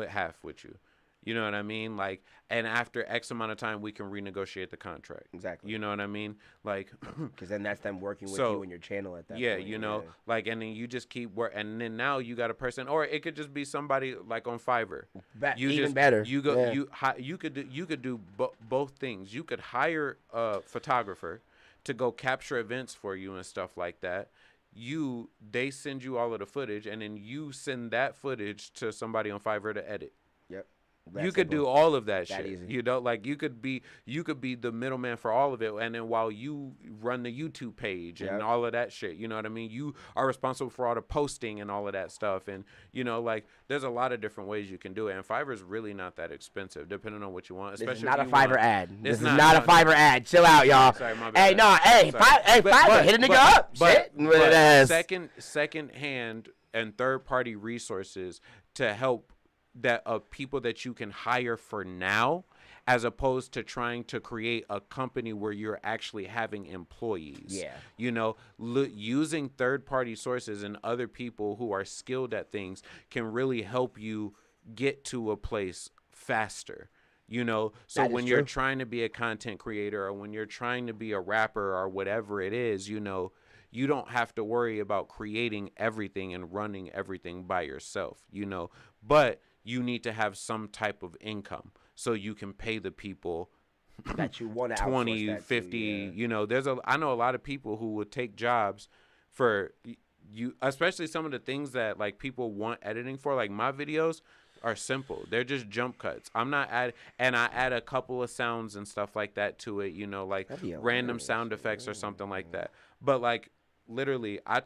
half with you. You know what I mean? Like, and after X amount of time, we can renegotiate the contract. Exactly. You know what I mean? Like, because then that's them working with you and your channel at that point. Like, and then you just keep work, and then now you got a person, or it could just be somebody like on Fiverr. Better. You go, you could do both things. You could hire a photographer to go capture events for you and stuff like that. They send you all of the footage, and then you send that footage to somebody on Fiverr to edit. Yep. You could do all of that shit. Easy. Like you could be the middleman for all of it, and then while you run the YouTube page and all of that shit, you know what I mean? You are responsible for all the posting and all of that stuff, and like there's a lot of different ways you can do it. And Fiverr's really not that expensive, depending on what you want. Especially this is not a Fiverr ad. This is not a Fiverr ad. Chill out, y'all. Sorry, my bad. Fiverr, hit a nigga up. But second hand and third party resources to help people that you can hire for now, as opposed to trying to create a company where you're actually having employees. Using third party sources and other people who are skilled at things can really help you get to a place faster. So when you're trying to be a content creator, or when you're trying to be a rapper or whatever it is, you don't have to worry about creating everything and running everything by yourself, but you need to have some type of income so you can pay the people that you want to 20, 50, I know a lot of people who would take jobs for you, especially some of the things that like people want editing for. Like my videos are simple. They're just jump cuts. I add a couple of sounds and stuff like that to it, like random sound effects or something like that. But like literally I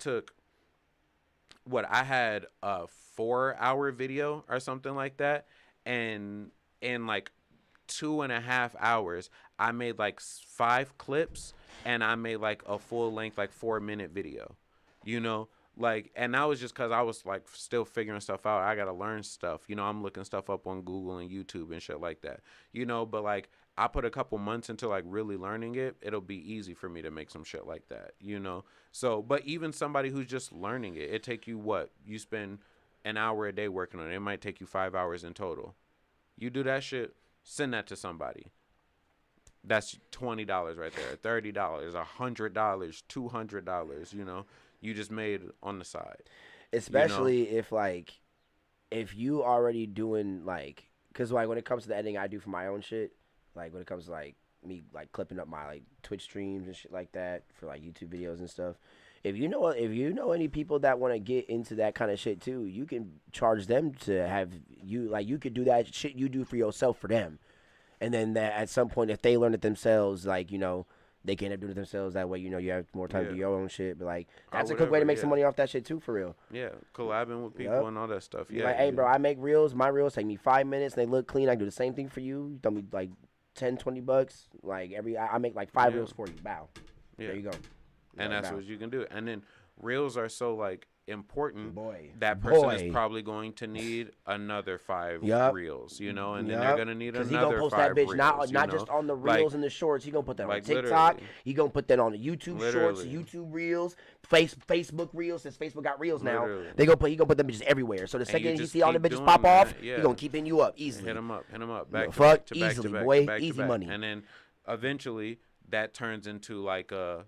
had a 4-hour video or something like that, and in like 2.5 hours I made like 5 clips, and I made like a full length like 4-minute video, like, and that was just because I was like still figuring stuff out. I gotta learn stuff, I'm looking stuff up on Google and YouTube and shit like that, but like I put a couple months into like really learning it. It'll be easy for me to make some shit like that, So, but even somebody who's just learning it, it take you you spend an hour a day working on it. It might take you 5 hours in total. You do that shit, send that to somebody. That's $20 right there, $30, $100, $200, you just made on the side. Especially if you already doing like, cause like when it comes to the editing I do for my own shit, like when it comes to like me like clipping up my like Twitch streams and shit like that for like YouTube videos and stuff. If you know any people that want to get into that kind of shit too, you can charge them to have you, like you could do that shit you do for yourself for them, and then that at some point if they learn it themselves, like they can end up doing it themselves. That way you have more time to do your own shit. But like that's a quick way to make some money off that shit too, for real. Yeah, collabing with people and all that stuff. Yeah, like, hey bro, I make reels. My reels take me 5 minutes. And they look clean. I can do the same thing for you. You throw me like $10-$20. Like I make like 5 reels for you. Bow. Yeah. There you go. And that's what you can do. And then reels are so like important. Boy. That person is probably going to need another 5 reels, you know, and then they're gonna need another 5 reels. He gonna post that bitch not just on the reels and the shorts. He gonna put that on TikTok. He gonna put that on the YouTube shorts, YouTube reels, Facebook reels. Since Facebook got reels now, he gonna put them bitches everywhere. So the second you see all the bitches pop off, he gonna keep hitting you up easily. Hit him up, back to back, easily, boy, easy money. And then eventually that turns into like a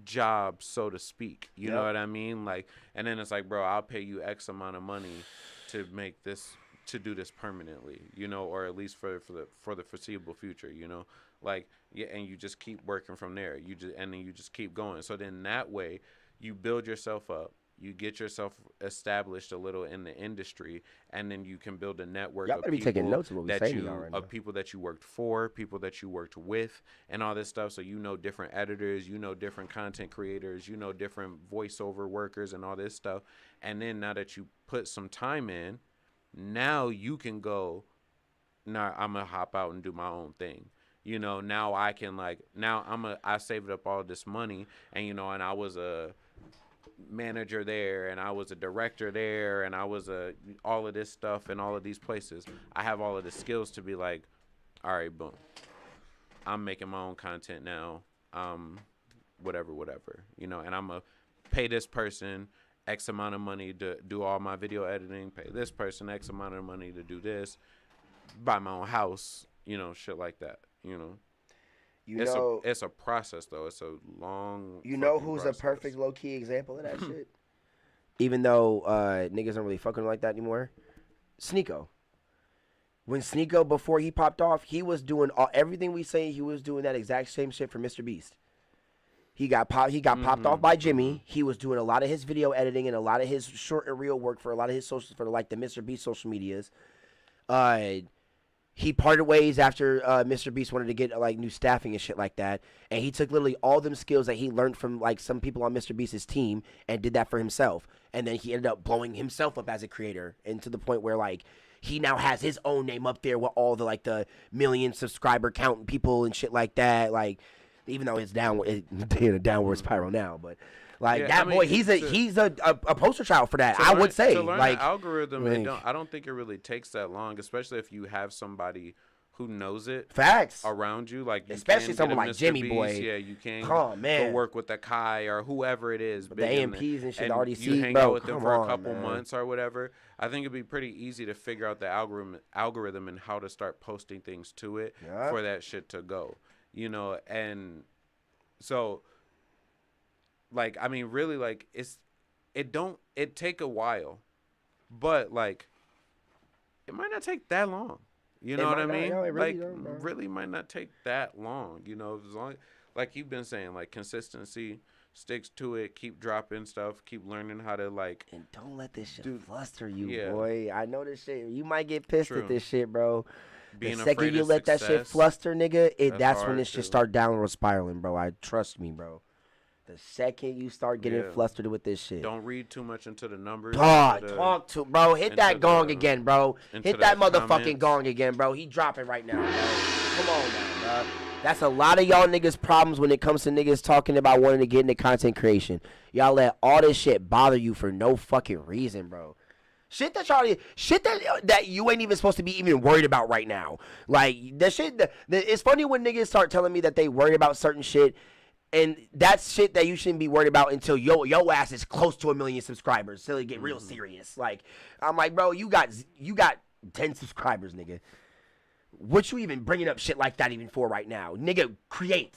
job, so to speak, you know what I mean? Like, and then it's like, bro, I'll pay you X amount of money to make this, to do this permanently, you know, or at least for the foreseeable future, you know, like, yeah, and you just keep working from there. And then you just keep going. So then that way you build yourself up, you get yourself established a little in the industry, and then you can build a network of people that you worked for, people that you worked with, and all this stuff. So you know different editors, you know different content creators, you know different voiceover workers and all this stuff. And then now that you put some time in, now you can go, nah, I'm gonna hop out and do my own thing. You know, now I can I saved up all this money, and you know, and I was a manager there, and I was a director there, and I was all of this stuff in all of these places. I have all of the skills to be like, all right, boom, I'm making my own content now, whatever, you know, and I'm gonna pay this person X amount of money to do all my video editing, pay this person X amount of money to do this, buy my own house, you know, shit like that, you know. It's a process, though. It's a long. You know who's a perfect low key example of that shit? Even though niggas don't really fucking like that anymore. Sneeko. When Sneeko, before he popped off, he was doing everything we say. He was doing that exact same shit for Mr. Beast. He got popped off by Jimmy. He was doing a lot of his video editing and a lot of his short and reel work for a lot of his socials, for like the Mr. Beast social medias. He parted ways after Mr. Beast wanted to get like new staffing and shit like that, and he took literally all them skills that he learned from like some people on Mr. Beast's team and did that for himself. And then he ended up blowing himself up as a creator, and to the point where like he now has his own name up there with all the like the million subscriber count people and shit like that. Like, even though it's in a downward spiral now, but. Like boy, he's a poster child for that. I would say, to learn like the algorithm. I don't think it really takes that long, especially if you have somebody who knows it. Facts around you, like especially someone like Jimmy Beast, Boy. Yeah, you can go work with the Kai or whoever it is. The AMPs and shit. Already you hang out with them for a couple months or whatever. I think it'd be pretty easy to figure out the algorithm and how to start posting things to it for that shit to go. You know, and so. Like, I mean, really, like, it take a while, but, like, it might not take that long. You know what I mean? It really really might not take that long, you know, as long, like you've been saying, like, consistency, sticks to it, keep dropping stuff, keep learning how to, like. And don't let this shit fluster you, boy. I know this shit. You might get pissed at this shit, bro. The second you let that shit fluster, nigga, that's when it should start downward spiraling, bro. Trust me, bro. The second you start getting flustered with this shit. Don't read too much into the numbers. Talk to bro. Hit that gong again, bro. Hit that motherfucking gong again, bro. He dropping right now, bro. Come on now, bro. That's a lot of y'all niggas' problems when it comes to niggas talking about wanting to get into content creation. Y'all let all this shit bother you for no fucking reason, bro. Shit that you ain't even supposed to be even worried about right now. Like, that shit, it's funny when niggas start telling me that they worry about certain shit. And that's shit that you shouldn't be worried about until your ass is close to 1 million subscribers. So it get real serious. Like, I'm like, bro, you got 10 subscribers, nigga. What you even bringing up shit like that even for right now? Nigga, create.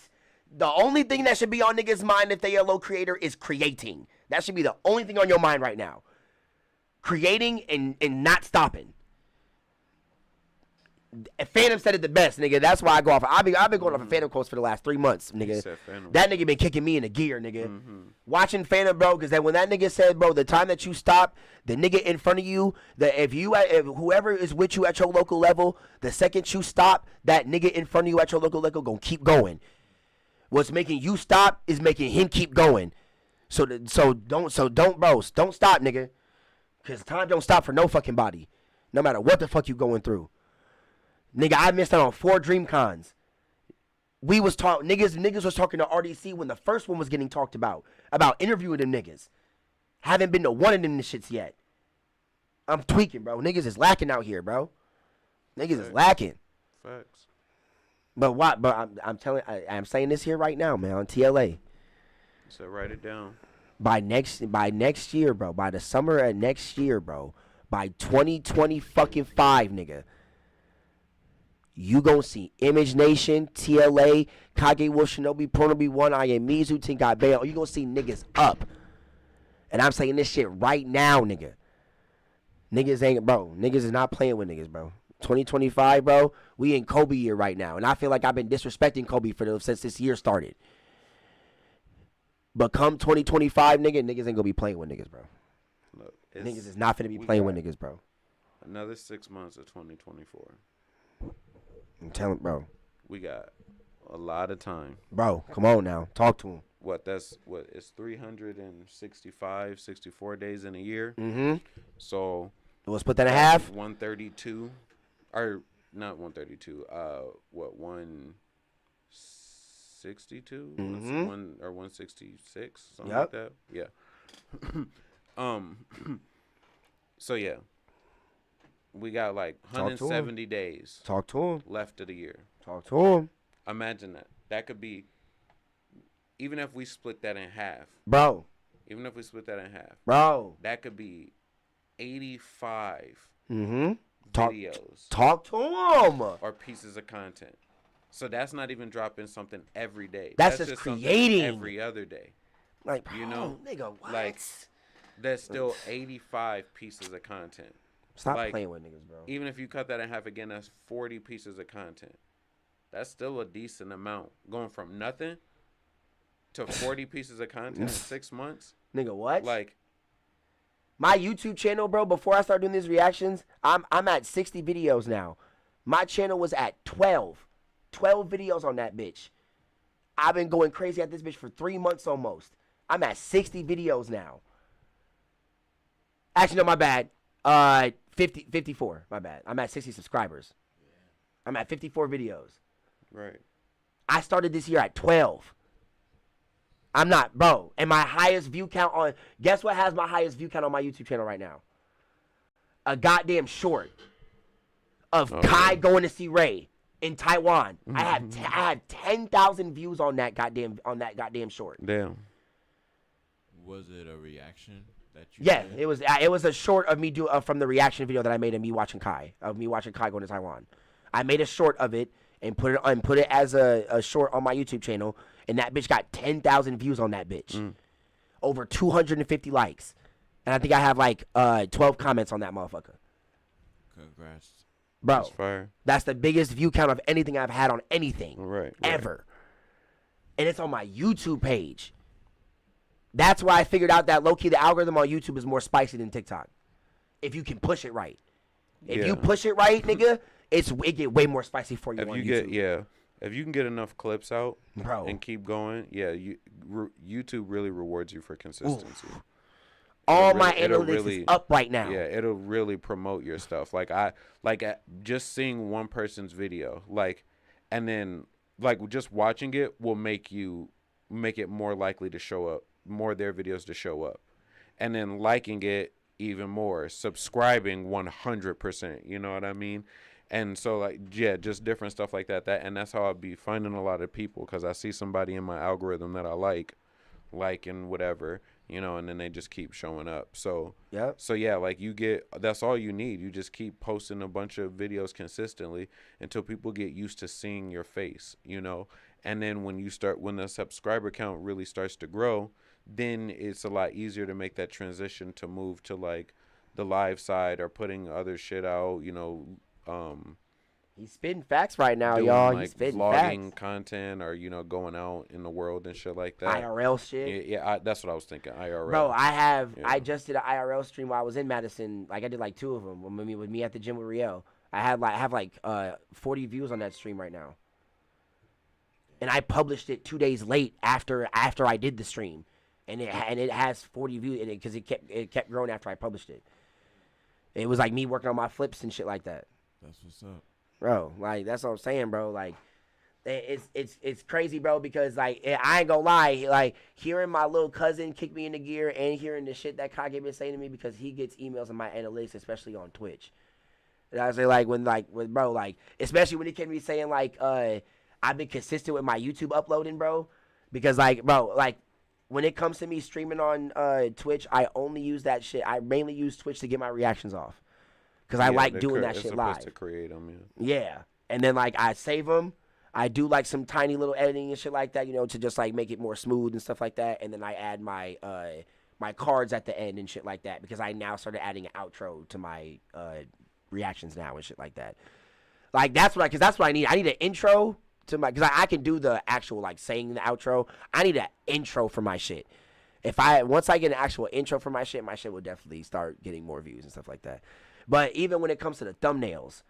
The only thing that should be on niggas' mind if they are a low creator is creating. That should be the only thing on your mind right now. Creating and not stopping. Phantom said it the best, nigga. That's why I go off. I've been going off of Phantom quotes for the last 3 months, nigga. That nigga been kicking me in the gear, nigga. Watching Phantom, bro, because when that nigga said, bro, the time that you stop, the nigga in front of you, if whoever is with you at your local level, the second you stop, that nigga in front of you at your local level gonna keep going. What's making you stop is making him keep going. So don't stop, nigga. Because time don't stop for no fucking body. No matter what the fuck you going through. Nigga, I missed out on 4 DreamCons. we was niggas was talking to RDC when the first one was getting talked about interviewing them niggas. Haven't been to one of them shits yet. I'm tweaking, bro. Niggas is lacking out here, bro. Niggas is lacking. Facts. But what? But I'm saying this here right now, man, on TLA. So write it down. By next year, bro. By the summer of next year, bro. By 2025, nigga. You gonna see Image Nation, TLA, KageWolfShinobi, Pronobi 1, I Am Mizu, Tinkai Bail. You gonna see niggas up. And I'm saying this shit right now, nigga. Niggas is not playing with niggas, bro. 2025, bro. We in Kobe year right now. And I feel like I've been disrespecting Kobe since this year started. But come 2025, niggas ain't gonna be playing with niggas, bro. Look, Niggas is not finna be playing with niggas, bro. Another 6 months of 2024. I'm telling, bro. We got a lot of time. Bro, come on now. Talk to him. It's 365, 64 days in a year. Mm-hmm. So We'll split that in half. 132, or not 132. 162? Mhm. 166, something Yep. like that. Yeah. So yeah, we got like to 170 days Talk to him. left of the year. Talk to him. Imagine that. That could be, even if we split that in half. Bro. Bro. That could be 85 Mm-hmm. videos Talk to him. or pieces of content. So that's not even dropping something every day. That's just something creating. every other day. Like, bro, You know, nigga, what? like, That's still 85 pieces of content. Stop like, playing with niggas, bro. Even if you cut that in half again, that's 40 pieces of content. That's still a decent amount. Going from nothing to 40 pieces of content in 6 months. Nigga, what? Like, my YouTube channel, bro, before I start doing these reactions, I'm at 60 videos now. My channel was at 12. 12 videos on that bitch. I've been going crazy at this bitch for 3 months almost. I'm at 60 videos now. Actually, no, my bad. 54, my bad. I'm at 60 subscribers. I'm at 54 videos. right. I started this year at 12. I'm not, bro. And my highest view count on, guess what has my highest view count on my YouTube channel right now? A goddamn short of Kai going to see Ray in Taiwan. I had 10,000 views on that goddamn short. Damn. Was it a reaction that you Yeah, did? it was a short of me from the reaction video that I made of me watching Kai going to Taiwan. I made a short of it and put it as a short on my YouTube channel, and that bitch got 10,000 views on that bitch. Over 250 likes. And I think I have like 12 comments on that motherfucker. Congrats. Bro, That's fire. that's the biggest view count of anything I've had on anything. Right. Ever. And it's on my YouTube page. That's why I figured out that low-key the algorithm on YouTube is more spicy than TikTok. If you can push it right. If you push it right, nigga, it get way more spicy for you on YouTube. If you can get enough clips out, Bro. and keep going, YouTube really rewards you for consistency. All It'll my it'll analytics is up right now. Yeah, it'll really promote your stuff. Just seeing one person's video, and then just watching it will make it more likely to show up, more of their videos to show up, and then liking it even more, subscribing 100%. You know what I mean? And so just different stuff like that. And that's how I'll be finding a lot of people, because I see somebody in my algorithm that I like and whatever. And then they just keep showing up. So that's all you need. You just keep posting a bunch of videos consistently until people get used to seeing your face, and then when the subscriber count really starts to grow, then it's a lot easier to make that transition to move to the live side or putting other shit out, He's spitting facts right now, doing y'all. He's spitting vlogging facts. content or going out in the world and shit like that. IRL shit. Yeah, that's what I was thinking. IRL. Bro, I just did an IRL stream while I was in Madison. I did 2 of them with me at the gym with Riel. I have 40 views on that stream right now. And I published it 2 days late after I did the stream. And it has 40 views in it because it kept growing after I published it. It was me working on my flips and shit like that. That's what's up. Bro, that's what I'm saying, bro. It's crazy, bro, because like I ain't gonna lie, like hearing my little cousin kick me in the gear and hearing the shit that Kage been saying to me, because he gets emails in my analytics, especially on Twitch. And I say like when bro, like especially when he came to me saying like I've been consistent with my YouTube uploading, bro, because like bro, like when it comes to me streaming on Twitch, I only use that shit. I mainly use Twitch to get my reactions off, because I like doing that shit live. To create them, yeah, and then like I save them. I do like some tiny little editing and shit like that, you know, to just like make it more smooth and stuff like that. And then I add my my cards at the end and shit like that, because I now started adding an outro to my reactions now and shit like that. Like that's what I need. I need an intro to my, because I can do the actual like saying the outro. I need an intro for my shit. Once I get an actual intro for my shit will definitely start getting more views and stuff like that. But even when it comes to the thumbnails,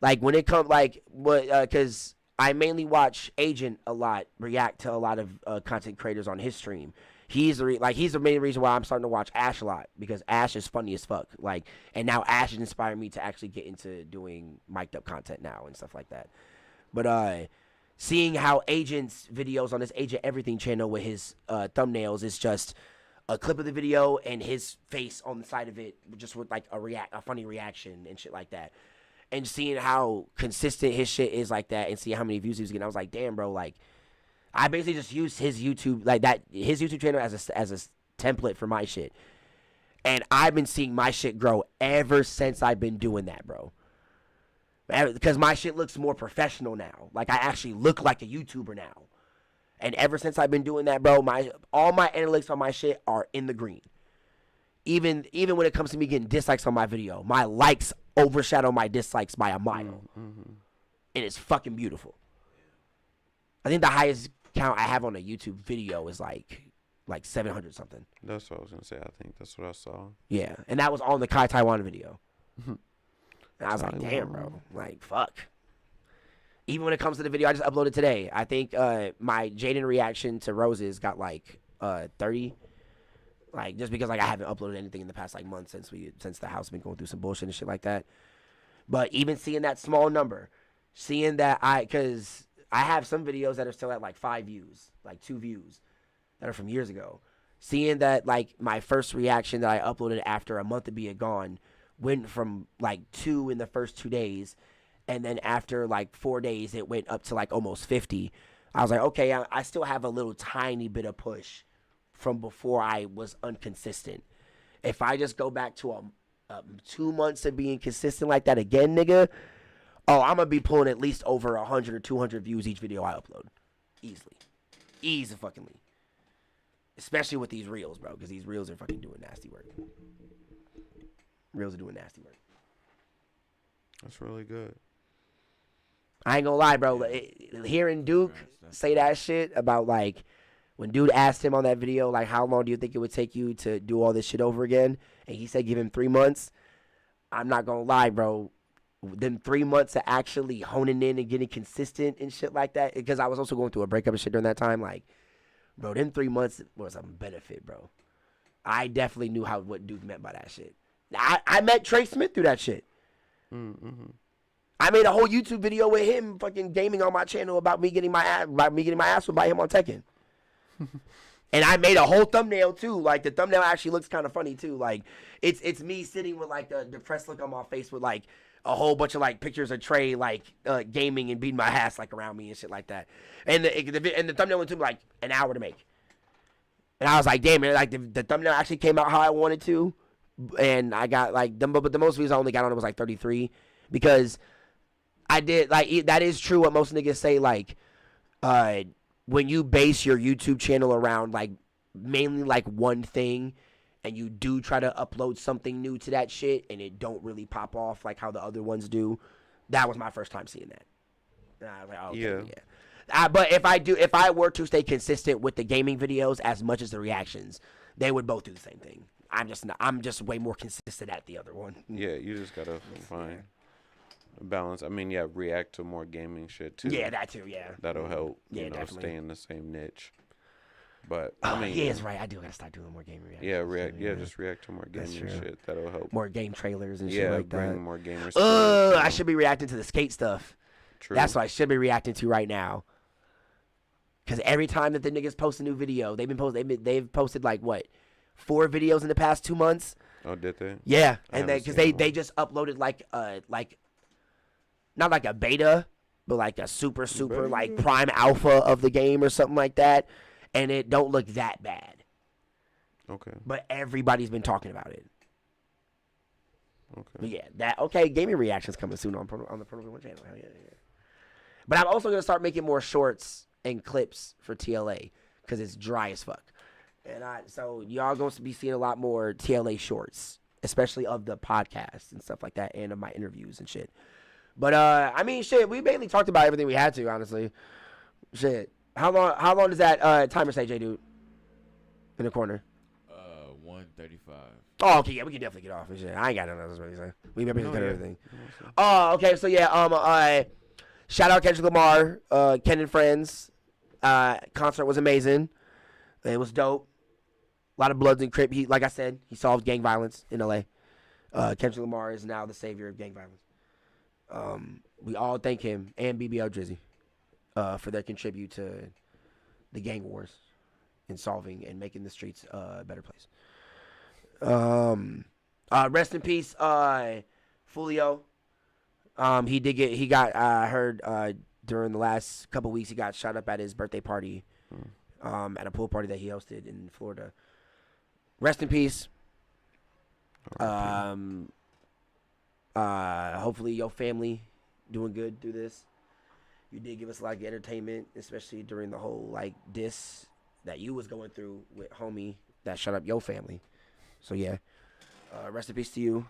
like when it comes like what because I mainly watch Agent a lot, react to a lot of content creators on his stream. He's the main reason why I'm starting to watch Ash a lot, because Ash is funny as fuck. Like, and now Ash has inspired me to actually get into doing mic'd up content now and stuff like that. But seeing how Agent's videos on this Agent Everything channel with his thumbnails is just a clip of the video and his face on the side of it, just with like a funny reaction and shit like that. And seeing how consistent his shit is like that, and seeing how many views he was getting, I was like, damn, bro, like, I basically just used his YouTube, like that, his YouTube channel as a template for my shit. And I've been seeing my shit grow ever since I've been doing that, bro. Because my shit looks more professional now. Like, I actually look like a YouTuber now. And ever since I've been doing that, bro, all my analytics on my shit are in the green. Even when it comes to me getting dislikes on my video, my likes overshadow my dislikes by a mile. And it's fucking beautiful. I think the highest count I have on a YouTube video is like 700 something. That's what I was gonna say. I think that's what I saw. Yeah, and that was on the Kai Taiwan video. And I was like, damn, bro, like fuck. Even when it comes to the video I just uploaded today, I think my Jaden reaction to Roses got like 30. Like, just because like I haven't uploaded anything in the past like month since the house been going through some bullshit and shit like that. But even seeing that small number, seeing that because I have some videos that are still at like 5 views, like 2 views, that are from years ago. Seeing that like my first reaction that I uploaded after a month of being gone went from like 2 in the first 2 days, and then after like 4 days it went up to like almost 50. I was like, okay, I still have a little tiny bit of push from before I was inconsistent. If I just go back to 2 months of being consistent like that again, nigga, I'm gonna be pulling at least over 100 or 200 views each video I upload, easily, fuckingly. Especially with these reels, bro, because these reels are fucking doing nasty work. Reels are doing nasty work. That's really good. I ain't gonna lie, bro. Hearing Duke say that shit about like, when dude asked him on that video, like, how long do you think it would take you to do all this shit over again? And he said give him 3 months. I'm not going to lie, bro. Them 3 months of actually honing in and getting consistent and shit like that. Because I was also going through a breakup and shit during that time. Like, bro, them 3 months was a benefit, bro. I definitely knew what Duke meant by that shit. I met Trey Smith through that shit. I made a whole YouTube video with him fucking gaming on my channel about me getting my ass whipped by him on Tekken. And I made a whole thumbnail too. Like, the thumbnail actually looks kind of funny too. Like, it's me sitting with like a depressed look on my face with like a whole bunch of like pictures of Trey like gaming and beating my ass like around me and shit like that. And the thumbnail went took like an hour to make. And I was like, damn, man, like the thumbnail actually came out how I wanted to. And I got like but the most views I only got on it was like 33, because I did like that is true what most niggas say, like when you base your YouTube channel around like mainly like one thing, and you do try to upload something new to that shit and it don't really pop off like how the other ones do. That was my first time seeing that. And I was like, okay, yeah. But if I were to stay consistent with the gaming videos as much as the reactions, they would both do the same thing. I'm just way more consistent at the other one. Yeah, you just gotta find a balance. I mean, yeah, react to more gaming shit too. Yeah, that too. Yeah, that'll help. Yeah, definitely stay in the same niche. But I mean, yeah, it's right. I do gotta start doing more gaming reactions. Yeah, just react to more gaming shit. That'll help. More game trailers and shit like that. Yeah, bring more gamers. I should be reacting to the skate stuff. True. That's what I should be reacting to right now. Because every time that the niggas post a new video, they've posted like what, 4 videos in the past 2 months. Oh, did they? Yeah, I and haven't because seen they one. just uploaded like not like a beta, but like a super like prime alpha of the game or something like that, and it don't look that bad. Okay. But everybody's been talking about it. Okay. But yeah, gaming reactions coming soon on the Pro 1 channel. Hell yeah. But I'm also gonna start making more shorts and clips for T.L.A. because it's dry as fuck. And so y'all going to be seeing a lot more T.L.A. shorts, especially of the podcast and stuff like that, and of my interviews and shit. But I mean, shit, we mainly talked about everything we had to, honestly. Shit, how long does that timer say, J dude? In the corner. 1:35. Oh, okay, yeah, we can definitely get off and shit. I ain't got nothing else to say. We maybe cut everything. Oh, okay, so yeah, shout out Kendrick Lamar, Ken and Friends. Concert was amazing. It was dope. A lot of Bloods and Crip. Like I said, he solved gang violence in LA. Kendrick Lamar is now the savior of gang violence. We all thank him and BBL Drizzy for their contribute to the gang wars and solving and making the streets a better place. Rest in peace, Fulio. He got heard during the last couple weeks, he got shot up at his birthday party, at a pool party that he hosted in Florida. Rest in peace. Hopefully your family doing good through this. You did give us a lot of entertainment, especially during the whole like diss that you was going through with homie that shut up your family. So yeah, rest in peace to you.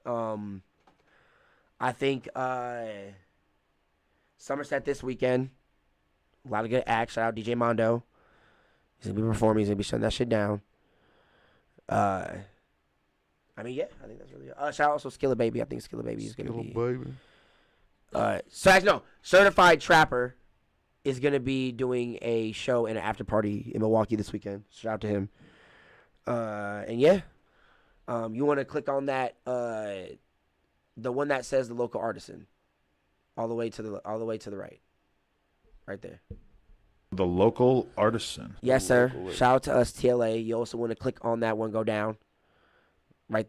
I think Somerset this weekend, a lot of good acts. Shout out DJ Mondo. He's gonna be performing. He's gonna be shutting that shit down. I mean, yeah, I think that's really. Shout out also Skilla Baby. I think Skilla Baby is gonna be. Baby. So actually, no, Certified Trapper is gonna be doing a show and an after party in Milwaukee this weekend. Shout out to him. And yeah, you want to click on that, the one that says the Local Artisan, all the way to the right there. The Local Artisan. Yes, sir. Shout out to us, T.L.A. You also want to click on that one, go down. Right,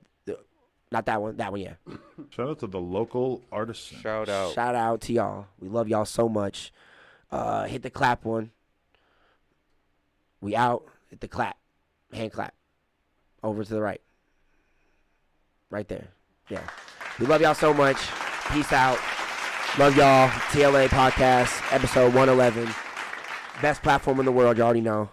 not that one. That one, yeah. Shout out to the Local Artisan. Shout out. Shout out to y'all. We love y'all so much. Hit the clap one. We out. Hit the clap. Hand clap. Over to the right. Right there. Yeah. We love y'all so much. Peace out. Love y'all. T.L.A Podcast, episode 111. Best platform in the world. You already know.